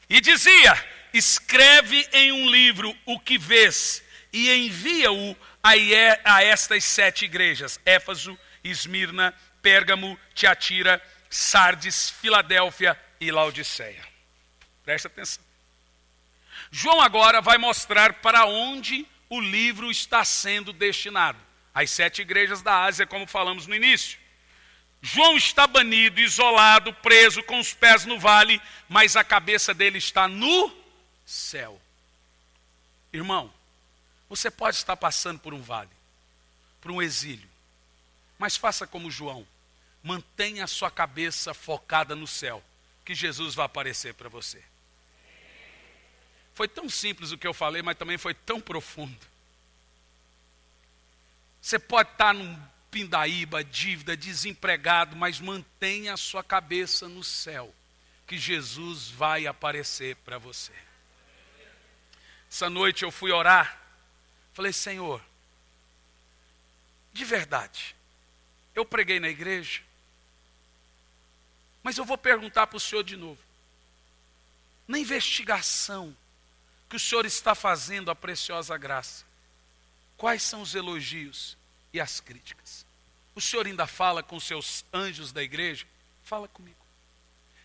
E dizia, escreve em um livro o que vês e envia-o a estas 7 igrejas. Éfaso, Esmirna, Pérgamo, Tiatira, Sardes, Filadélfia e Laodiceia. Presta atenção. João agora vai mostrar para onde o livro está sendo destinado. As 7 igrejas da Ásia, como falamos no início. João está banido, isolado, preso, com os pés no vale, mas a cabeça dele está no céu. Irmão, você pode estar passando por um vale, por um exílio, mas faça como João. Mantenha a sua cabeça focada no céu, que Jesus vai aparecer para você. Foi tão simples o que eu falei, mas também foi tão profundo. Você pode estar num pindaíba, dívida, desempregado, mas mantenha a sua cabeça no céu, que Jesus vai aparecer para você. Essa noite eu fui orar, falei, Senhor, de verdade, eu preguei na igreja, mas eu vou perguntar para o Senhor de novo. Na investigação que o Senhor está fazendo a preciosa graça, quais são os elogios e as críticas? O Senhor ainda fala com os seus anjos da igreja? Fala comigo.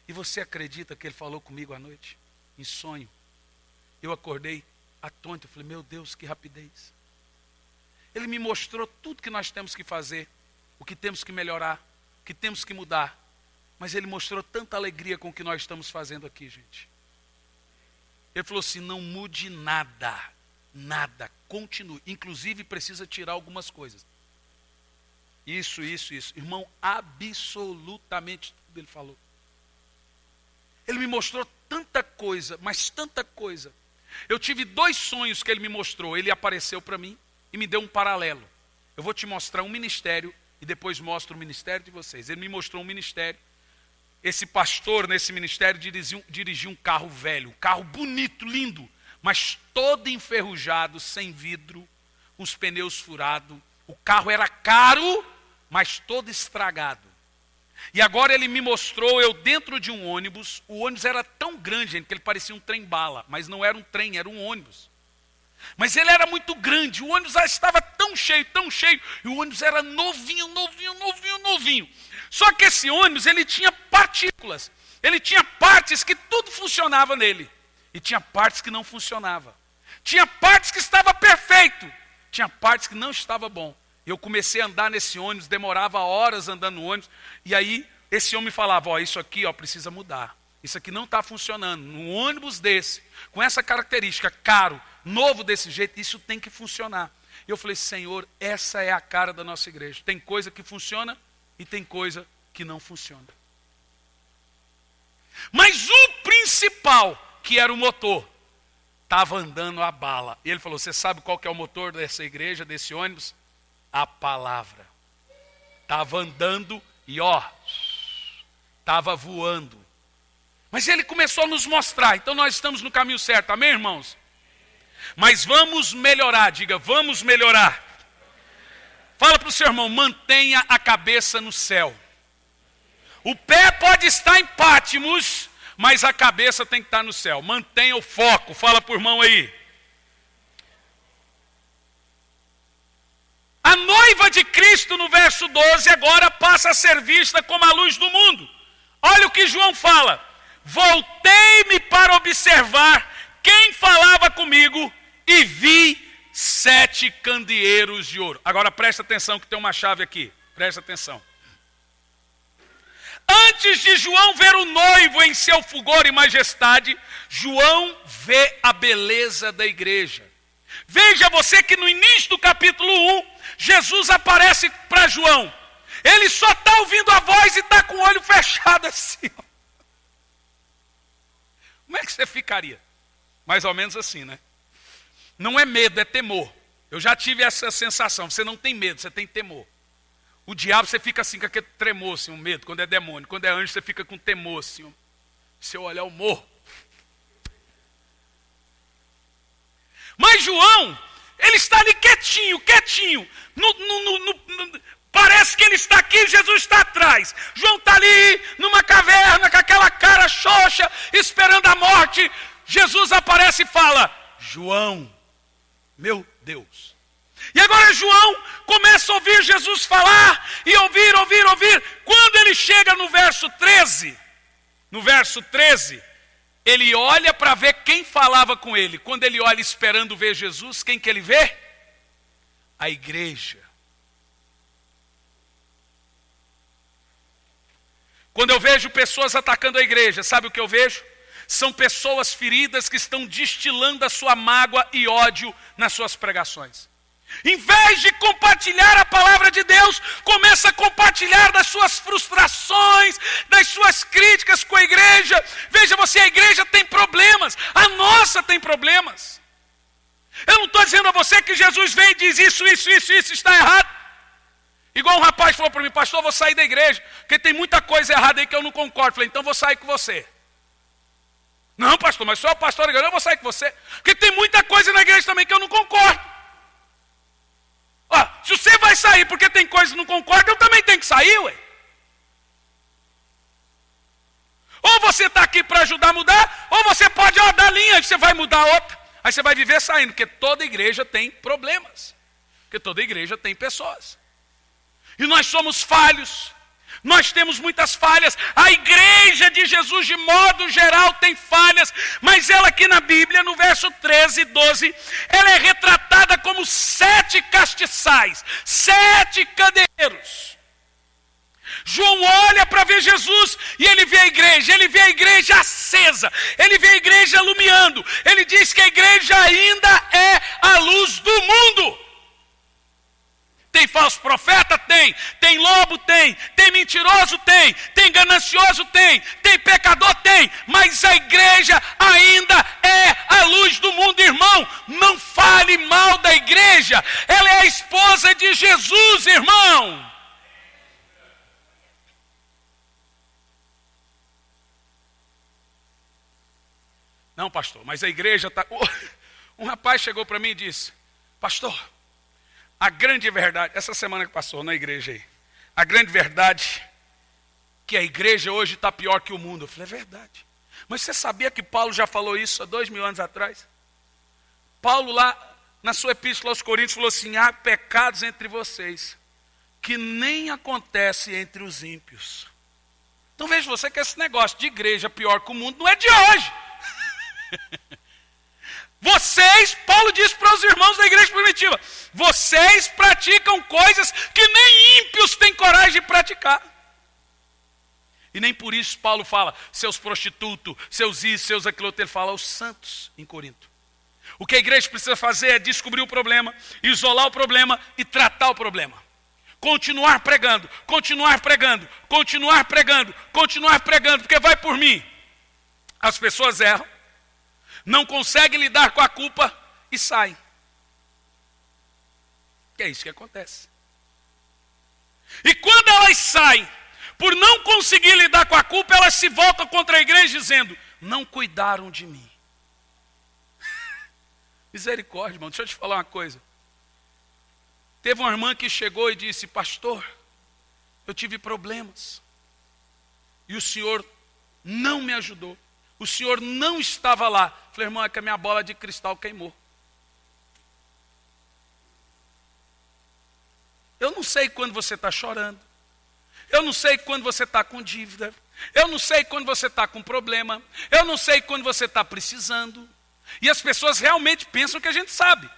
E você acredita que Ele falou comigo à noite? Em sonho. Eu acordei atônito, eu falei, meu Deus, que rapidez. Ele me mostrou tudo que nós temos que fazer, o que temos que melhorar, o que temos que mudar. Mas Ele mostrou tanta alegria com o que nós estamos fazendo aqui, gente. Ele falou assim, não mude nada, nada, continue. Inclusive precisa tirar algumas coisas. Isso. Irmão, absolutamente tudo Ele falou. Ele me mostrou tanta coisa, mas tanta coisa. Eu tive 2 sonhos que Ele me mostrou. Ele apareceu para mim e me deu um paralelo. Eu vou te mostrar um ministério e depois mostro o ministério de vocês. Ele me mostrou um ministério. Esse pastor nesse ministério dirigia um carro velho, um carro bonito, lindo, mas todo enferrujado, sem vidro, os pneus furados. O carro era caro, mas todo estragado. E agora ele me mostrou, eu dentro de um ônibus. O ônibus era tão grande, gente, que ele parecia um trem-bala, mas não era um trem, era um ônibus. Mas ele era muito grande, o ônibus estava tão cheio, e o ônibus era novinho. Só que esse ônibus, ele tinha partículas, ele tinha partes que tudo funcionava nele, e tinha partes que não funcionava. Tinha partes que estava perfeito, tinha partes que não estava bom. Eu comecei a andar nesse ônibus, demorava horas andando no ônibus, e aí esse homem falava, isso aqui precisa mudar. Isso aqui não está funcionando. Num ônibus desse, com essa característica, caro, novo desse jeito, isso tem que funcionar. E eu falei, Senhor, essa é a cara da nossa igreja. Tem coisa que funciona e tem coisa que não funciona. Mas o principal, que era o motor, estava andando a bala. E ele falou, você sabe qual que é o motor dessa igreja, desse ônibus? A palavra. Estava andando e estava voando. Mas ele começou a nos mostrar, então nós estamos no caminho certo, amém, irmãos? Mas vamos melhorar, diga, vamos melhorar. Fala para o seu irmão, mantenha a cabeça no céu. O pé pode estar em Pátimos, mas a cabeça tem que estar no céu. Mantenha o foco, fala para o irmão aí. A noiva de Cristo, no verso 12, agora passa a ser vista como a luz do mundo. Olha o que João fala. Voltei-me para observar quem falava comigo e vi 7 candeeiros de ouro. Agora presta atenção que tem uma chave aqui. Presta atenção. Antes de João ver o noivo em seu fulgor e majestade, João vê a beleza da igreja. Veja você que no início do capítulo 1, Jesus aparece para João. Ele só está ouvindo a voz e está com o olho fechado assim. Como é que você ficaria? Mais ou menos assim, né? Não é medo, é temor. Eu já tive essa sensação. Você não tem medo, você tem temor. O diabo, você fica assim com aquele tremor, assim, um medo. Quando é demônio. Quando é anjo, você fica com temor, assim. Seu olhar, eu morro. Mas João, ele está ali quietinho. Parece que ele está aqui, Jesus está atrás. João está ali, numa caverna, com aquela cara xoxa, esperando a morte. Jesus aparece e fala, João, meu Deus. E agora João começa a ouvir Jesus falar, e ouvir. Quando ele chega no verso 13, ele olha para ver quem falava com ele. Quando ele olha esperando ver Jesus, quem que ele vê? A igreja. Quando eu vejo pessoas atacando a igreja, sabe o que eu vejo? São pessoas feridas que estão destilando a sua mágoa e ódio nas suas pregações. Em vez de compartilhar a palavra de Deus, começa a compartilhar das suas frustrações, das suas críticas com a igreja. Veja você, a igreja tem problemas, a nossa tem problemas. Eu não estou dizendo a você que Jesus vem e diz isso está errado. Igual um rapaz falou para mim, pastor, eu vou sair da igreja, porque tem muita coisa errada aí que eu não concordo. Falei, então vou sair com você. Não, pastor, mas sou o pastor da igreja, eu vou sair com você. Porque tem muita coisa na igreja também que eu não concordo. Se você vai sair porque tem coisa que não concorda, eu também tenho que sair, ué. Ou você está aqui para ajudar a mudar, ou você pode dar linha, aí você vai mudar outra. Aí você vai viver saindo, porque toda igreja tem problemas. Porque toda igreja tem pessoas. E nós somos falhos. Nós temos muitas falhas. A igreja de Jesus, de modo geral, tem falhas. Mas ela aqui na Bíblia, no verso 13 e 12, ela é retratada como 7 castiçais, 7 candeeiros. João olha para ver Jesus e ele vê a igreja acesa, ele vê a igreja iluminando. Ele diz que a igreja ainda é a luz do mundo. Tem falso profeta? Tem lobo? Tem mentiroso? Tem ganancioso? Tem pecador? Mas a igreja ainda é a luz do mundo, irmão. Não fale mal da igreja, ela é a esposa de Jesus, irmão. Não, pastor, mas a igreja está... Um rapaz chegou para mim e disse, pastor, a grande verdade, essa semana que passou na igreja aí, a grande verdade que a igreja hoje está pior que o mundo. Eu falei, é verdade. Mas você sabia que Paulo já falou isso há 2000 anos atrás? Paulo lá, na sua epístola aos Coríntios, falou assim, há pecados entre vocês que nem acontece entre os ímpios. Então veja você que esse negócio de igreja pior que o mundo não é de hoje. Paulo diz para os irmãos da igreja primitiva, vocês praticam coisas que nem ímpios têm coragem de praticar. E nem por isso Paulo fala, seus prostitutos, seus isso, seus aquilo, ele fala aos santos em Corinto. O que a igreja precisa fazer é descobrir o problema, isolar o problema e tratar o problema. Continuar pregando, continuar pregando, continuar pregando, continuar pregando, porque vai por mim. As pessoas erram, não conseguem lidar com a culpa e saem. Que é isso que acontece. E quando elas saem, por não conseguir lidar com a culpa, elas se voltam contra a igreja dizendo, não cuidaram de mim. Misericórdia, irmão, deixa eu te falar uma coisa. Teve uma irmã que chegou e disse, pastor, eu tive problemas. E o senhor não me ajudou. O senhor não estava lá. Eu falei, irmão, é que a minha bola de cristal queimou. Eu não sei quando você está chorando. Eu não sei quando você está com dívida. Eu não sei quando você está com problema. Eu não sei quando você está precisando. E as pessoas realmente pensam que a gente sabe.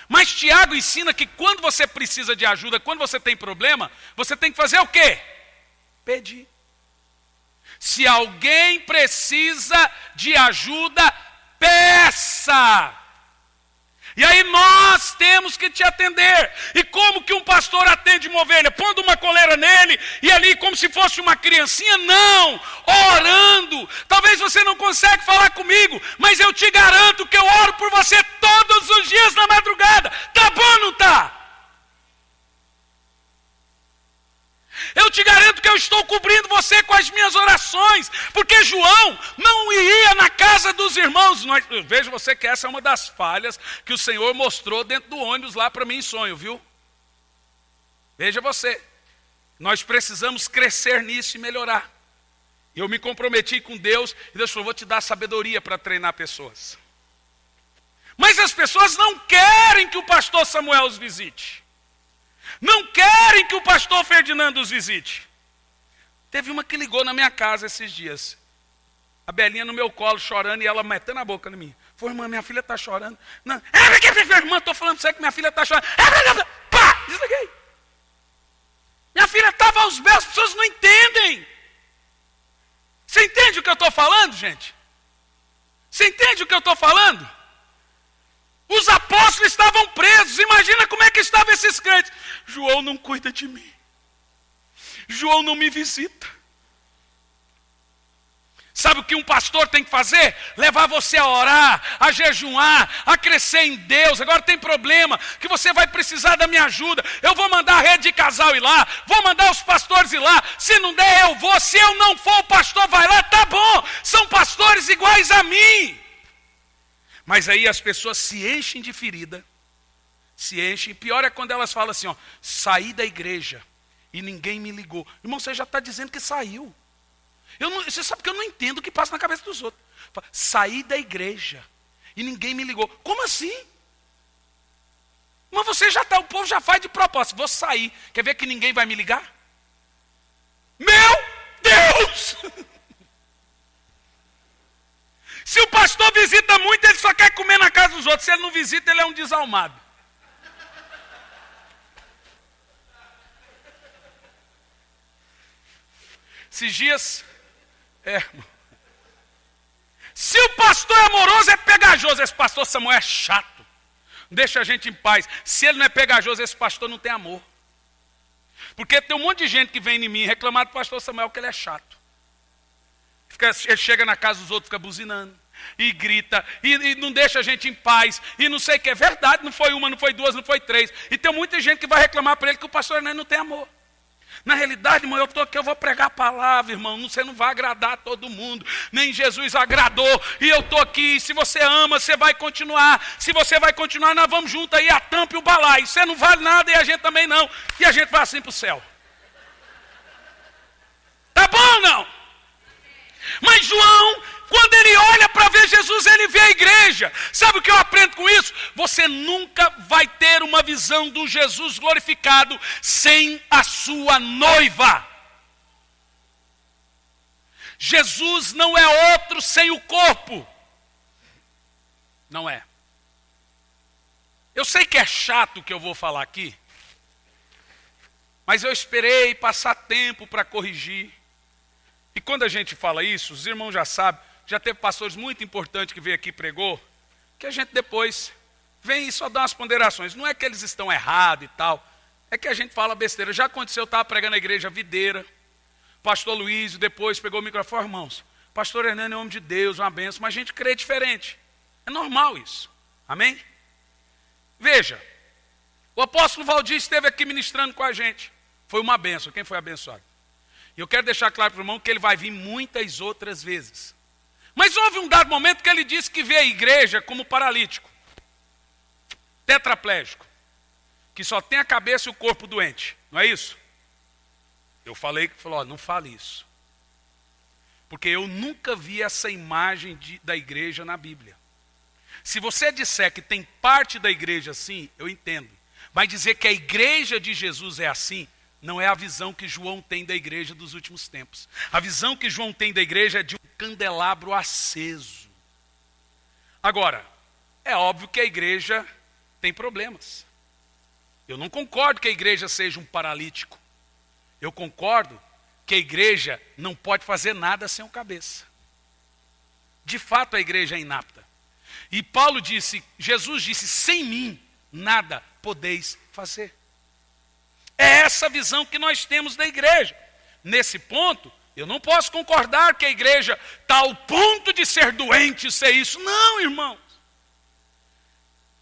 Mas Tiago ensina que quando você precisa de ajuda, quando você tem problema, você tem que fazer o quê? Pedir. Se alguém precisa de ajuda, peça. E aí nós temos que te atender. E como que um pastor atende uma ovelha? Pondo uma coleira nele e ali como se fosse uma criancinha? Não, orando. Talvez você não consiga falar comigo, mas eu te garanto que eu oro por você todos os dias na madrugada. Tá bom ou não tá? Eu te garanto que eu estou cobrindo você com as minhas orações, porque João não ia na casa dos irmãos. Veja você que essa é uma das falhas que o Senhor mostrou dentro do ônibus lá para mim em sonho, viu? Veja você, nós precisamos crescer nisso e melhorar. Eu me comprometi com Deus e Deus falou, vou te dar sabedoria para treinar pessoas. Mas as pessoas não querem que o pastor Samuel os visite. Não querem que o pastor Ferdinando os visite. Teve uma que ligou na minha casa esses dias. A Belinha no meu colo chorando e ela metendo a boca em mim. Falei, irmã, minha filha está chorando. Não. Irmã, estou falando para você que minha filha está chorando. Pá, desliguei. Minha filha estava aos belos, as pessoas não entendem. Você entende o que eu estou falando, gente? Você entende o que eu estou falando? Os apóstolos estavam presos, imagina como é que estavam esses crentes. João não cuida de mim. João não me visita. Sabe o que um pastor tem que fazer? Levar você a orar, a jejuar, a crescer em Deus. Agora tem problema, que você vai precisar da minha ajuda. Eu vou mandar a rede de casal ir lá, vou mandar os pastores ir lá. Se não der, eu vou. Se eu não for, o pastor vai lá, tá bom. São pastores iguais a mim. Mas aí as pessoas se enchem de ferida, se enchem. Pior é quando elas falam assim, ó, saí da igreja e ninguém me ligou. Irmão, você já está dizendo que saiu. Você sabe que eu não entendo o que passa na cabeça dos outros. Saí da igreja e ninguém me ligou. Como assim? Mas você já está, o povo já faz de propósito. Vou sair, quer ver que ninguém vai me ligar? Meu Deus! Se o pastor visita muito, ele só quer comer na casa dos outros. Se ele não visita, ele é um desalmado. Esses dias, se o pastor é amoroso, é pegajoso. Esse pastor Samuel é chato. Deixa a gente em paz. Se ele não é pegajoso, esse pastor não tem amor. Porque tem um monte de gente que vem em mim reclamar do pastor Samuel que ele é chato. Ele chega na casa dos outros, fica buzinando, e grita, e não deixa a gente em paz, e não sei o que. É verdade, não foi uma, não foi duas, não foi três. E tem muita gente que vai reclamar para ele que o pastor não tem amor. Na realidade, irmão, eu estou aqui, eu vou pregar a palavra, irmão. Você não vai agradar todo mundo, nem Jesus agradou. E eu estou aqui, se você ama, você vai continuar. Se você vai continuar, nós vamos juntos aí, a tampa e o balaio. Você não vale nada e a gente também não. E a gente vai assim para o céu. Tá bom ou não? Mas João, quando ele olha para ver Jesus, ele vê a igreja. Sabe o que eu aprendo com isso? Você nunca vai ter uma visão do Jesus glorificado sem a sua noiva. Jesus não é outro sem o corpo. Não é. Eu sei que é chato o que eu vou falar aqui, mas eu esperei passar tempo para corrigir. E quando a gente fala isso, os irmãos já sabem, já teve pastores muito importantes que veio aqui e pregou, que a gente depois vem e só dá umas ponderações. Não é que eles estão errados e tal, é que a gente fala besteira. Já aconteceu, eu estava pregando na igreja Videira, pastor Luiz depois pegou o microfone, irmãos, pastor Hernani é homem de Deus, uma benção, mas a gente crê diferente. É normal isso, amém? Veja, o apóstolo Valdir esteve aqui ministrando com a gente, foi uma benção. Quem foi abençoado? E eu quero deixar claro para o irmão que ele vai vir muitas outras vezes. Mas houve um dado momento que ele disse que vê a igreja como paralítico, tetraplégico, que só tem a cabeça e o corpo doente, não é isso? Eu falei, não fale isso. Porque eu nunca vi essa imagem da igreja na Bíblia. Se você disser que tem parte da igreja assim, eu entendo. Mas dizer que a igreja de Jesus é assim, não é a visão que João tem da igreja dos últimos tempos. A visão que João tem da igreja é de um candelabro aceso. Agora, é óbvio que a igreja tem problemas. Eu não concordo que a igreja seja um paralítico. Eu concordo que a igreja não pode fazer nada sem o cabeça. De fato, a igreja é inapta. E Paulo disse, Jesus disse, sem mim nada podeis fazer. É essa visão que nós temos da igreja. Nesse ponto, eu não posso concordar que a igreja está ao ponto de ser doente e ser isso. Não, irmãos.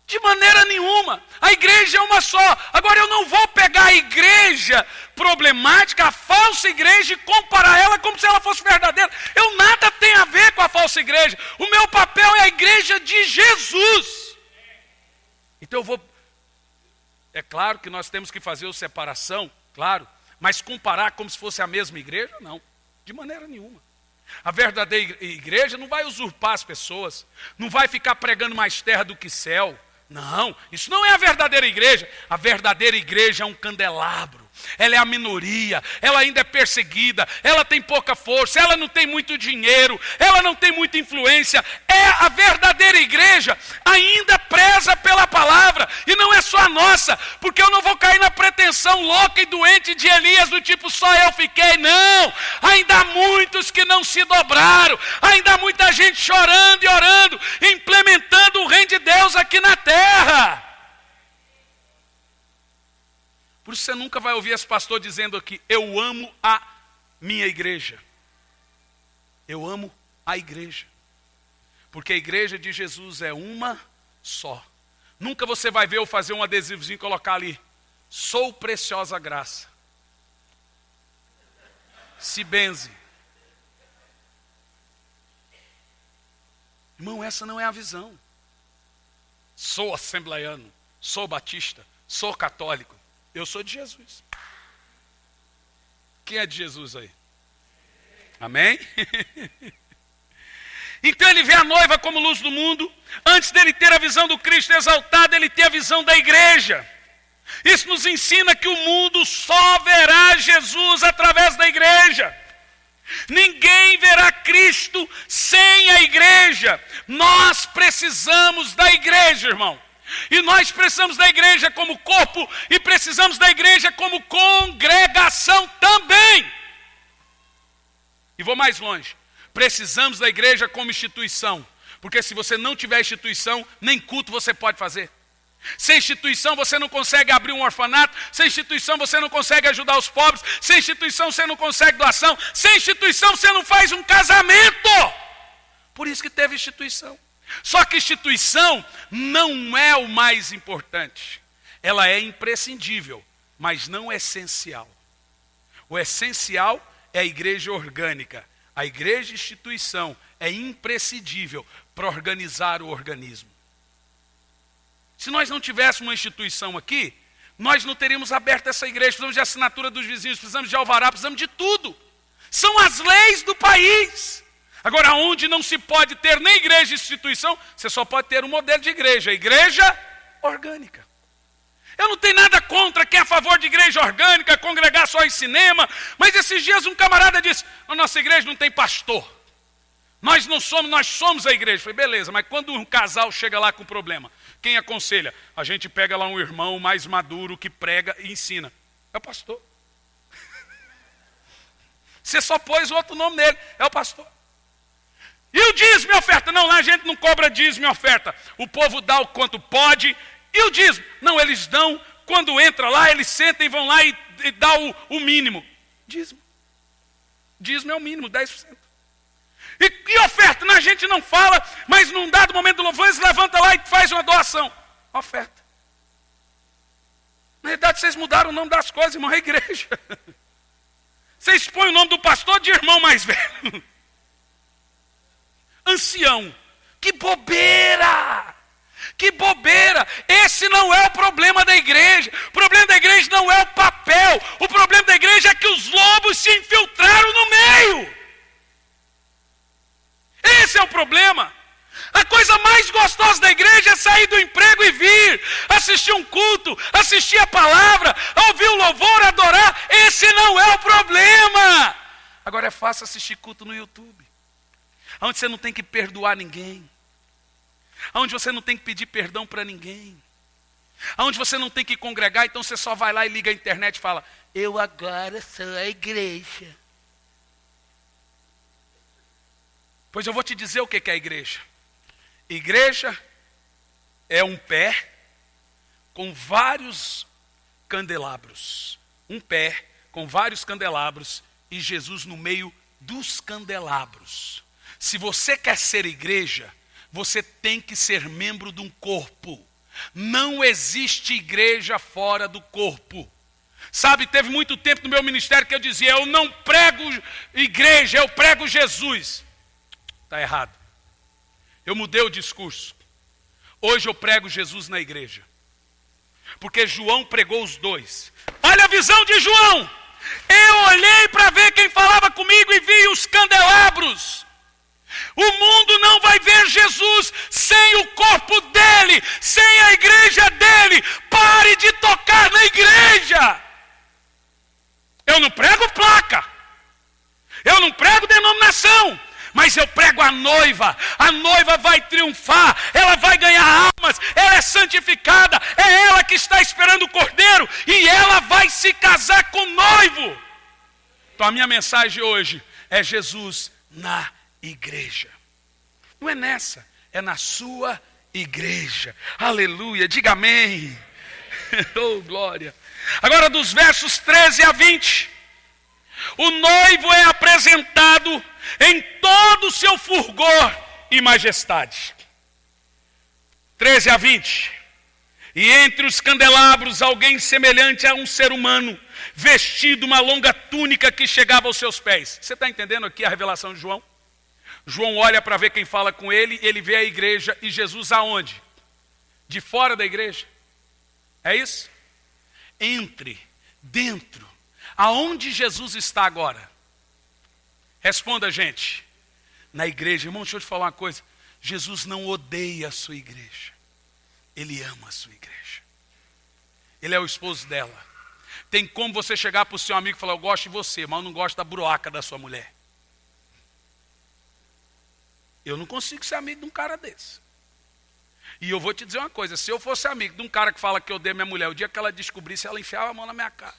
De maneira nenhuma. A igreja é uma só. Agora eu não vou pegar a igreja problemática, a falsa igreja, e comparar ela como se ela fosse verdadeira. Eu nada tenho a ver com a falsa igreja. O meu papel é a igreja de Jesus. Então eu vou... É claro que nós temos que fazer a separação, claro. Mas comparar como se fosse a mesma igreja, não. De maneira nenhuma. A verdadeira igreja não vai usurpar as pessoas. Não vai ficar pregando mais terra do que céu. Não, isso não é a verdadeira igreja. A verdadeira igreja é um candelabro. Ela é a minoria, ela ainda é perseguida, ela tem pouca força, ela não tem muito dinheiro, ela não tem muita influência. É a verdadeira igreja, ainda preza pela palavra, e não é só a nossa, porque eu não vou cair na pretensão louca e doente de Elias, do tipo só eu fiquei, não. Ainda há muitos que não se dobraram, ainda há muita gente chorando e orando, implementando o reino de Deus aqui na terra. Por isso você nunca vai ouvir esse pastor dizendo aqui, eu amo a minha igreja. Eu amo a igreja. Porque a igreja de Jesus é uma só. Nunca você vai ver eu fazer um adesivozinho e colocar ali, sou preciosa graça. Se benze. Irmão, essa não é a visão. Sou assembleiano, sou batista, sou católico. Eu sou de Jesus. Quem é de Jesus aí? Amém? Então ele vê a noiva como luz do mundo. Antes dele ter a visão do Cristo exaltado, ele tem a visão da igreja. Isso nos ensina que o mundo só verá Jesus através da igreja. Ninguém verá Cristo sem a igreja. Nós precisamos da igreja, irmão. E nós precisamos da igreja como corpo e precisamos da igreja como congregação também. E vou mais longe. Precisamos da igreja como instituição. Porque se você não tiver instituição, nem culto você pode fazer. Sem instituição você não consegue abrir um orfanato. Sem instituição você não consegue ajudar os pobres. Sem instituição você não consegue doação. Sem instituição você não faz um casamento. Por isso que teve instituição. Só que instituição não é o mais importante. Ela é imprescindível, mas não essencial. O essencial é a igreja orgânica. A igreja instituição é imprescindível para organizar o organismo. Se nós não tivéssemos uma instituição aqui, nós não teríamos aberto essa igreja. Precisamos de assinatura dos vizinhos, precisamos de alvará, precisamos de tudo. São as leis do país. Agora, onde não se pode ter nem igreja e instituição, você só pode ter um modelo de igreja, a igreja orgânica. Eu não tenho nada contra quem é a favor de igreja orgânica, congregar só em cinema, mas esses dias um camarada disse, a nossa igreja não tem pastor. Nós somos a igreja. Eu falei, beleza, mas quando um casal chega lá com problema, Quem aconselha? A gente pega lá um irmão mais maduro que prega e ensina. É o pastor. Você só pôs o outro nome nele, é o pastor. E o dízimo e oferta? Não, lá a gente não cobra dízimo e oferta. O povo dá o quanto pode. E o dízimo? Não, eles dão, quando entra lá, eles sentam e vão lá e dá o mínimo. Dízimo. Dízimo é o mínimo, 10%. E oferta? Não, a gente não fala, mas num dado momento do louvor, eles levantam lá e faz uma doação. Oferta. Na verdade, vocês mudaram o nome das coisas, irmão, é igreja. Vocês põem o nome do pastor de irmão mais velho. Ancião. Que bobeira! Que bobeira! Esse não é o problema da igreja. O problema da igreja não é o papel. O problema da igreja é que os lobos se infiltraram no meio. Esse é o problema. A coisa mais gostosa da igreja é sair do emprego e vir, assistir um culto, assistir a palavra, ouvir o louvor, adorar. Esse não é o problema. Agora é fácil assistir culto no YouTube, onde você não tem que perdoar ninguém, onde você não tem que pedir perdão para ninguém, onde você não tem que congregar, então você só vai lá e liga a internet e fala, eu agora sou a igreja. Pois eu vou te dizer o que é a igreja. Igreja é um pé com vários candelabros. Um pé com vários candelabros e Jesus no meio dos candelabros. Se você quer ser igreja, você tem que ser membro de um corpo. Não existe igreja fora do corpo. Sabe, teve muito tempo no meu ministério que eu dizia, eu não prego igreja, eu prego Jesus. Está errado. Eu mudei o discurso. Hoje eu prego Jesus na igreja. Porque João pregou os dois. Olha a visão de João. Eu olhei para ver quem falava comigo e vi os candelabros. O mundo não vai ver Jesus sem o corpo dele, sem a igreja dele. Pare de tocar na igreja. Eu não prego placa. Eu não prego denominação. Mas eu prego a noiva vai triunfar, ela vai ganhar almas, ela é santificada, é ela que está esperando o cordeiro e ela vai se casar com o noivo. Então a minha mensagem hoje é Jesus na igreja. Não é nessa, é na sua igreja. Aleluia, diga amém. Oh, glória. Agora dos versos 13 a 20. O noivo é apresentado em todo o seu fulgor e majestade. 13 a 20. E entre os candelabros, alguém semelhante a um ser humano, vestido uma longa túnica que chegava aos seus pés. Você está entendendo aqui a revelação de João? João olha para ver quem fala com ele, ele vê a igreja e Jesus aonde? De fora da igreja. É isso? Entre, dentro. Aonde Jesus está agora? Responda, gente. Na igreja. Irmão, deixa eu te falar uma coisa. Jesus não odeia a sua igreja. Ele ama a sua igreja. Ele é o esposo dela. Tem como você chegar para o seu amigo e falar, eu gosto de você, mas eu não gosto da broaca da sua mulher. Eu não consigo ser amigo de um cara desse. E eu vou te dizer uma coisa, se eu fosse amigo de um cara que fala que eu odeio minha mulher, o dia que ela descobrisse, ela enfiava a mão na minha cara.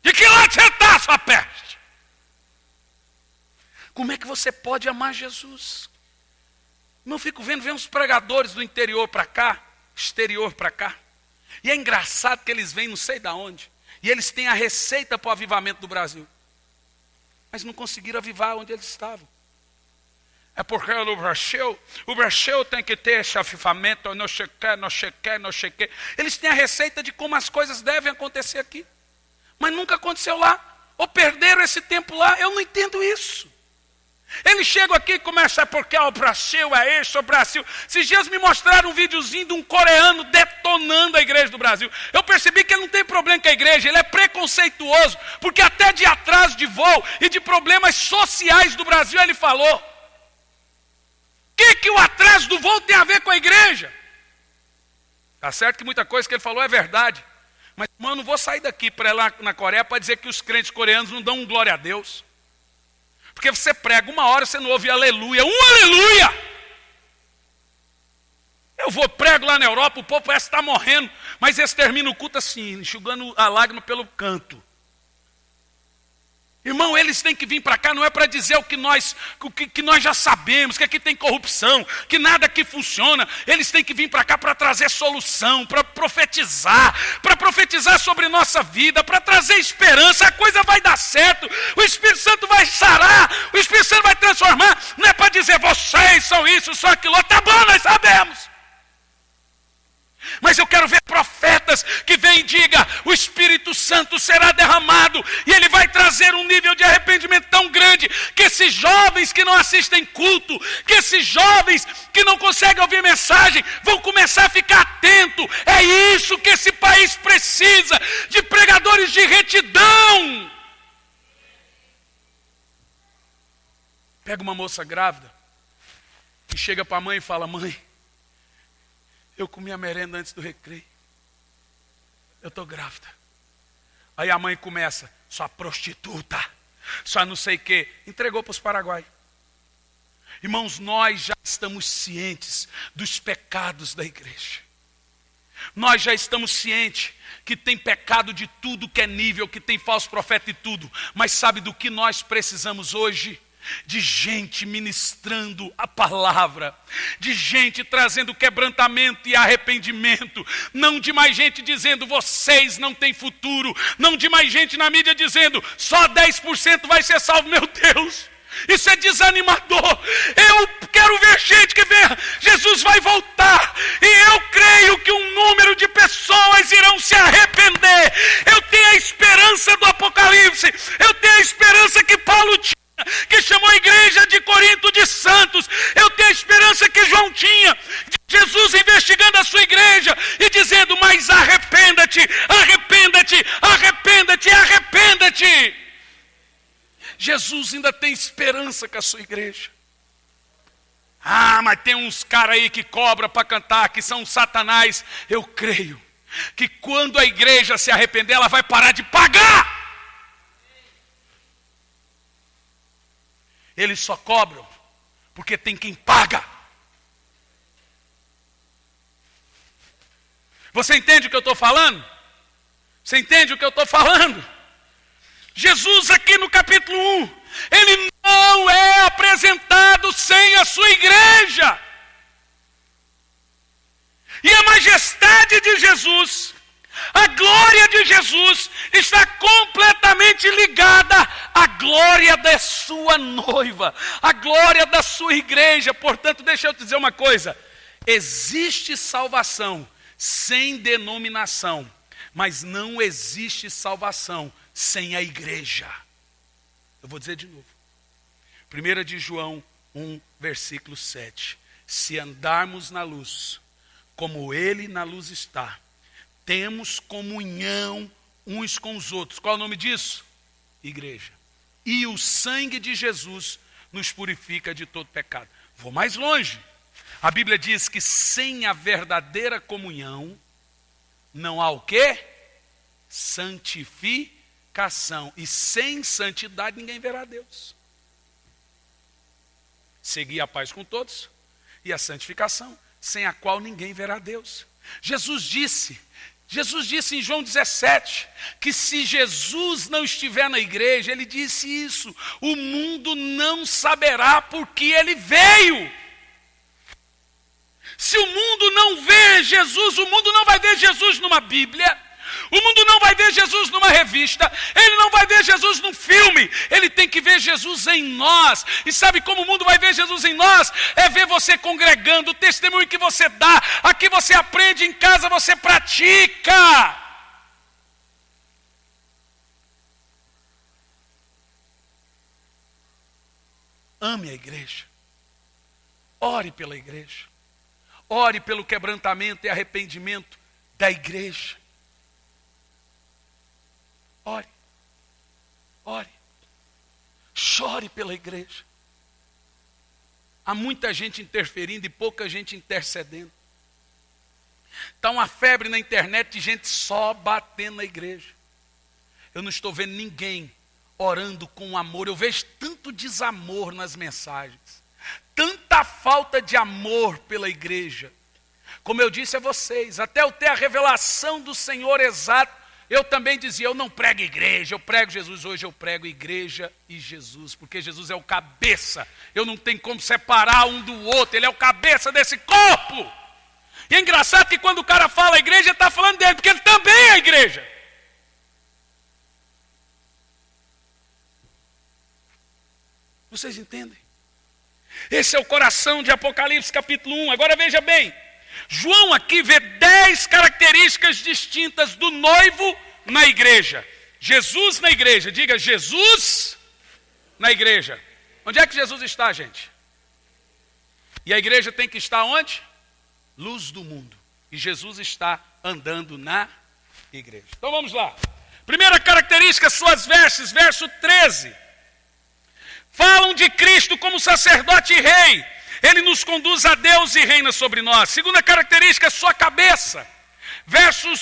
De que lado você está, sua peste? Como é que você pode amar Jesus? Eu fico vendo uns pregadores do interior para cá, exterior para cá. E é engraçado que eles vêm não sei de onde. E eles têm a receita para o avivamento do Brasil. Mas não conseguiram avivar onde eles estavam. É porque o Brasil tem que ter esse avivamento, não sei o que. Eles têm a receita de como as coisas devem acontecer aqui. Mas nunca aconteceu lá. Ou perderam esse tempo lá. Eu não entendo isso. Eles chegam aqui e começam, porque o Brasil é isso, o Brasil. Esses dias me mostraram um videozinho de um coreano detonando a igreja do Brasil. Eu percebi que ele não tem problema com a igreja, ele é preconceituoso, porque até de atraso de voo e de problemas sociais do Brasil ele falou. O que o atraso do voo tem a ver com a igreja? Tá certo que muita coisa que ele falou é verdade. Mas, mano, não vou sair daqui para ir lá na Coreia para dizer que os crentes coreanos não dão um glória a Deus. Porque você prega uma hora, você não ouve aleluia. Um aleluia! Eu prego lá na Europa, o povo parece estar morrendo, mas eles terminam o culto assim, enxugando a lágrima pelo canto. Irmão, eles têm que vir para cá, não é para dizer o que nós já sabemos, que aqui tem corrupção, que nada aqui funciona. Eles têm que vir para cá para trazer solução, para profetizar sobre nossa vida, para trazer esperança. A coisa vai dar certo, o Espírito Santo vai sarar, o Espírito Santo vai transformar. Não é para dizer, vocês são isso, são aquilo, tá bom, nós sabemos. Mas eu quero ver profetas que vêm e digam, o Espírito Santo será derramado, e ele vai trazer um nível de arrependimento tão grande, que esses jovens que não assistem culto, que esses jovens que não conseguem ouvir mensagem, vão começar a ficar atentos. É isso que esse país precisa, de pregadores de retidão. Pega uma moça grávida, e chega para a mãe e fala, mãe, eu comi a merenda antes do recreio. Eu estou grávida. Aí a mãe começa, sua prostituta, só não sei o quê. Entregou para os Paraguai. Irmãos, nós já estamos cientes dos pecados da igreja. Nós já estamos cientes que tem pecado de tudo que é nível, que tem falso profeta e tudo. Mas sabe do que nós precisamos hoje? De gente ministrando a palavra, de gente trazendo quebrantamento e arrependimento, não de mais gente dizendo vocês não têm futuro, não de mais gente na mídia dizendo só 10% vai ser salvo. Meu Deus, isso é desanimador. Eu quero ver gente que vê, Jesus vai voltar, e eu creio que um número de pessoas irão se arrepender. Eu tenho a esperança do Apocalipse, eu tenho a esperança que Paulo tinha, que chamou a igreja de Corinto de santos. Eu tenho a esperança que João tinha, de Jesus investigando a sua igreja e dizendo, mas arrependa-te, arrependa-te, arrependa-te, arrependa-te. Jesus ainda tem esperança com a sua igreja. Mas tem uns caras aí que cobram para cantar, que são Satanás. Eu creio que quando a igreja se arrepender, ela vai parar de pagar. Eles só cobram porque tem quem paga. Você entende o que eu estou falando? Você entende o que eu estou falando? Jesus aqui no capítulo 1, ele não é apresentado sem a sua igreja. E a majestade de Jesus, a glória de Jesus está completamente ligada à glória da sua noiva, à glória da sua igreja. Portanto, deixa eu te dizer uma coisa. Existe salvação sem denominação, mas não existe salvação sem a igreja. Eu vou dizer de novo. 1 de João 1, versículo 7. Se andarmos na luz, como ele na luz está, temos comunhão uns com os outros. Qual é o nome disso? Igreja. E o sangue de Jesus nos purifica de todo pecado. Vou mais longe. A Bíblia diz que sem a verdadeira comunhão, não há o quê? Santificação. E sem santidade ninguém verá Deus. Seguir a paz com todos e a santificação, sem a qual ninguém verá Deus. Jesus disse em João 17, que se Jesus não estiver na igreja, ele disse isso, o mundo não saberá por que ele veio. Se o mundo não vê Jesus, o mundo não vai ver Jesus numa Bíblia, o mundo não vai ver Jesus numa revista, ele não vai ver Jesus num filme, ele tem que ver Jesus em nós. E sabe como o mundo vai ver Jesus em nós? É ver você congregando, o testemunho que você dá, aqui você aprende, em casa você pratica. Ame a igreja, ore pela igreja, ore pelo quebrantamento e arrependimento da igreja. Ore, ore, chore pela igreja. Há muita gente interferindo e pouca gente intercedendo. Está uma febre na internet de gente só batendo na igreja. Eu não estou vendo ninguém orando com amor. Eu vejo tanto desamor nas mensagens, tanta falta de amor pela igreja. Como eu disse a vocês, até eu ter a revelação do Senhor exato, eu também dizia, eu não prego igreja, eu prego Jesus. Hoje eu prego igreja e Jesus, porque Jesus é o cabeça. Eu não tenho como separar um do outro, ele é o cabeça desse corpo. E é engraçado que quando o cara fala igreja, ele está falando dele, porque ele também é a igreja. Vocês entendem? Esse é o coração de Apocalipse capítulo 1. Agora veja bem, João aqui vê 10 características distintas do noivo na igreja. Jesus na igreja, diga Jesus na igreja. Onde é que Jesus está, gente? E a igreja tem que estar onde? Luz do mundo. E Jesus está andando na igreja. Então vamos lá. Primeira característica, suas vestes, verso 13. Falam de Cristo como sacerdote e rei. Ele nos conduz a Deus e reina sobre nós. Segunda característica, sua cabeça. Verso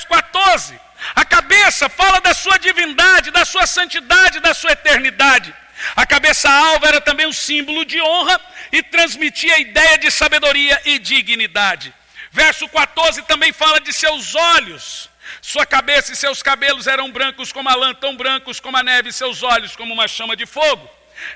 14. A cabeça fala da sua divindade, da sua santidade, da sua eternidade. A cabeça alva era também um símbolo de honra e transmitia a ideia de sabedoria e dignidade. Verso 14 também fala de seus olhos. Sua cabeça e seus cabelos eram brancos como a lã, tão brancos como a neve, e seus olhos como uma chama de fogo.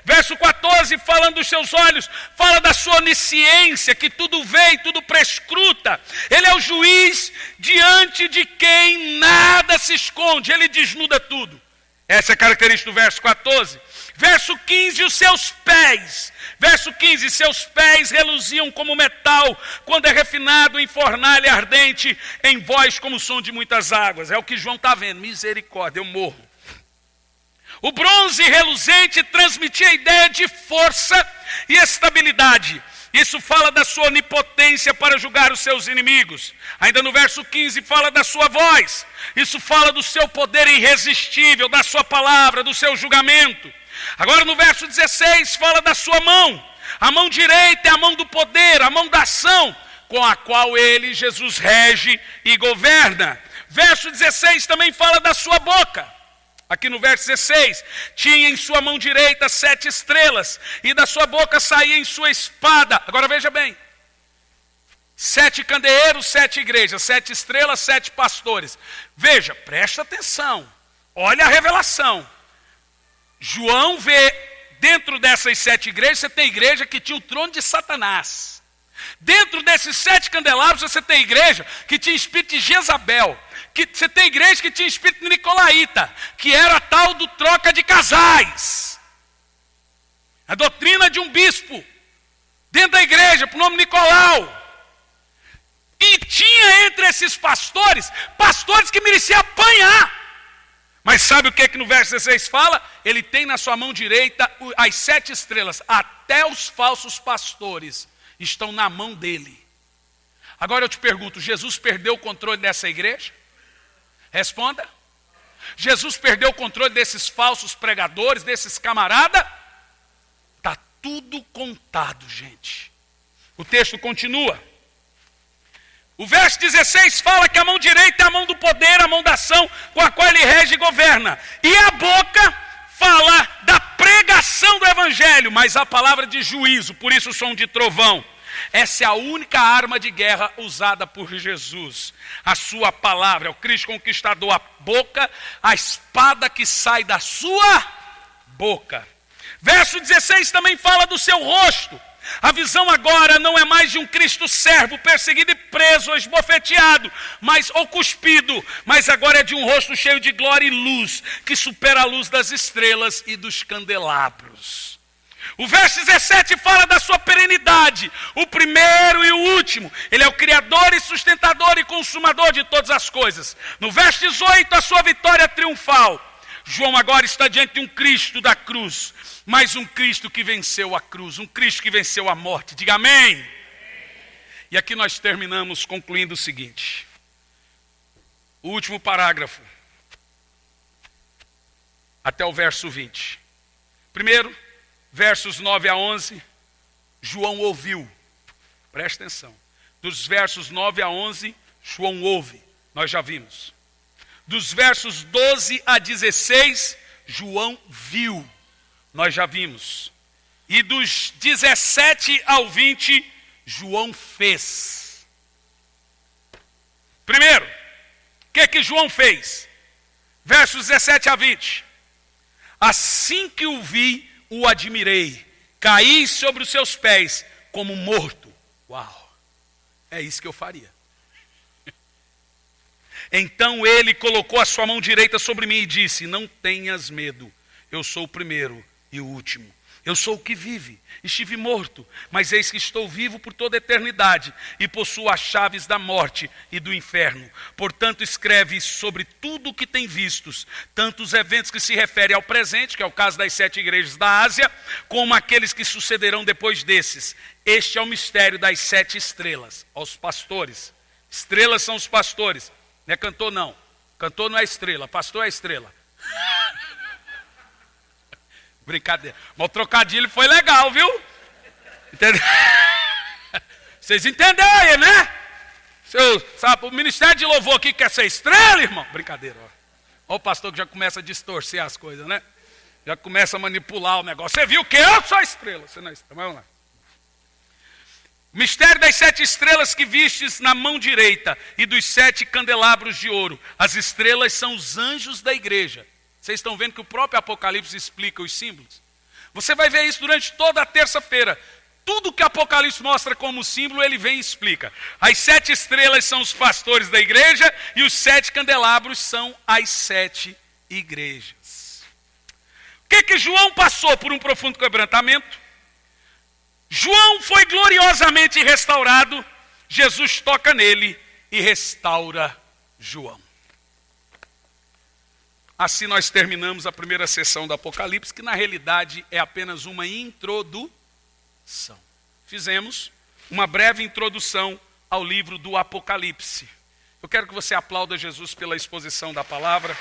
Verso 14, falando dos seus olhos, fala da sua onisciência, que tudo vê e tudo prescruta. Ele é o juiz diante de quem nada se esconde, ele desnuda tudo. Essa é a característica do verso 14. Verso 15, os seus pés. Verso 15, seus pés reluziam como metal, quando é refinado em fornalha ardente, em voz como o som de muitas águas. É o que João está vendo, misericórdia, eu morro. O bronze reluzente transmitia a ideia de força e estabilidade. Isso fala da sua onipotência para julgar os seus inimigos. Ainda no verso 15 fala da sua voz. Isso fala do seu poder irresistível, da sua palavra, do seu julgamento. Agora no verso 16 fala da sua mão. A mão direita é a mão do poder, a mão da ação, com a qual ele, Jesus, rege e governa. Verso 16 também fala da sua boca. Aqui no verso 16, tinha em sua mão direita 7 estrelas, e da sua boca saía em sua espada. Agora veja bem, 7 candeeiros, 7 igrejas, 7 estrelas, 7 pastores. Veja, presta atenção, olha a revelação. João vê, dentro dessas 7 igrejas, você tem igreja que tinha o trono de Satanás. Dentro desses 7 candelabros, você tem igreja que tinha espírito de Jezabel. Que você tem igreja que tinha espírito nicolaíta, que era a tal do troca de casais. A doutrina de um bispo, dentro da igreja, por nome Nicolau. E tinha entre esses pastores que mereciam apanhar. Mas sabe o que é que no verso 16 fala? Ele tem na sua mão direita as 7 estrelas. Até os falsos pastores estão na mão dele. Agora eu te pergunto, Jesus perdeu o controle dessa igreja? Responda. Jesus perdeu o controle desses falsos pregadores, desses camaradas? Está tudo contado, gente. O texto continua. O verso 16 fala que a mão direita é a mão do poder, a mão da ação, com a qual ele rege e governa. E a boca fala da pregação do evangelho, mas a palavra de juízo, por isso o som de trovão. Essa é a única arma de guerra usada por Jesus. A sua palavra, é o Cristo conquistador, a boca, a espada que sai da sua boca. Verso 16 também fala do seu rosto. A visão agora não é mais de um Cristo servo, perseguido e preso, ou esbofeteado, ou cuspido, mas agora é de um rosto cheio de glória e luz, que supera a luz das estrelas e dos candelabros. O verso 17 fala da sua perenidade, o primeiro e o último. Ele é o criador e sustentador e consumador de todas as coisas. No verso 18, a sua vitória triunfal. João agora está diante de um Cristo da cruz, mas um Cristo que venceu a cruz, um Cristo que venceu a morte. Diga amém. E aqui nós terminamos concluindo o seguinte. O último parágrafo, até o verso 20. Primeiro, versos 9 a 11, João ouviu. Presta atenção. Dos versos 9 a 11, João ouve. Nós já vimos. Dos versos 12 a 16, João viu. Nós já vimos. E dos 17 ao 20, João fez. Primeiro, o que João fez? Versos 17 a 20. Assim que o vi, o admirei. Caí sobre os seus pés como morto. Uau! É isso que eu faria. Então ele colocou a sua mão direita sobre mim e disse: não tenhas medo, eu sou o primeiro e o último. Eu sou o que vive, estive morto, mas eis que estou vivo por toda a eternidade e possuo as chaves da morte e do inferno. Portanto, escreve sobre tudo o que tem vistos, tanto os eventos que se referem ao presente, que é o caso das 7 igrejas da Ásia, como aqueles que sucederão depois desses. Este é o mistério das 7 estrelas, aos pastores. Estrelas são os pastores, não é cantor não, cantor não é estrela, pastor é estrela. Brincadeira. Mas o trocadilho foi legal, viu? Entendeu? Vocês entenderam aí, né? Sabe, o ministério de louvor aqui quer ser estrela, irmão? Brincadeira. Olha o pastor que já começa a distorcer as coisas, né? Já começa a manipular o negócio. Você viu que eu sou estrela. Você não é estrela. Vamos lá. O mistério das 7 estrelas que vistes na mão direita e dos 7 candelabros de ouro. As estrelas são os anjos da igreja. Vocês estão vendo que o próprio Apocalipse explica os símbolos? Você vai ver isso durante toda a terça-feira. Tudo que Apocalipse mostra como símbolo, ele vem e explica. As 7 estrelas são os pastores da igreja e os 7 candelabros são as 7 igrejas. O que João passou por um profundo quebrantamento? João foi gloriosamente restaurado. Jesus toca nele e restaura João. Assim nós terminamos a primeira sessão do Apocalipse, que na realidade é apenas uma introdução. Fizemos uma breve introdução ao livro do Apocalipse. Eu quero que você aplauda Jesus pela exposição da palavra.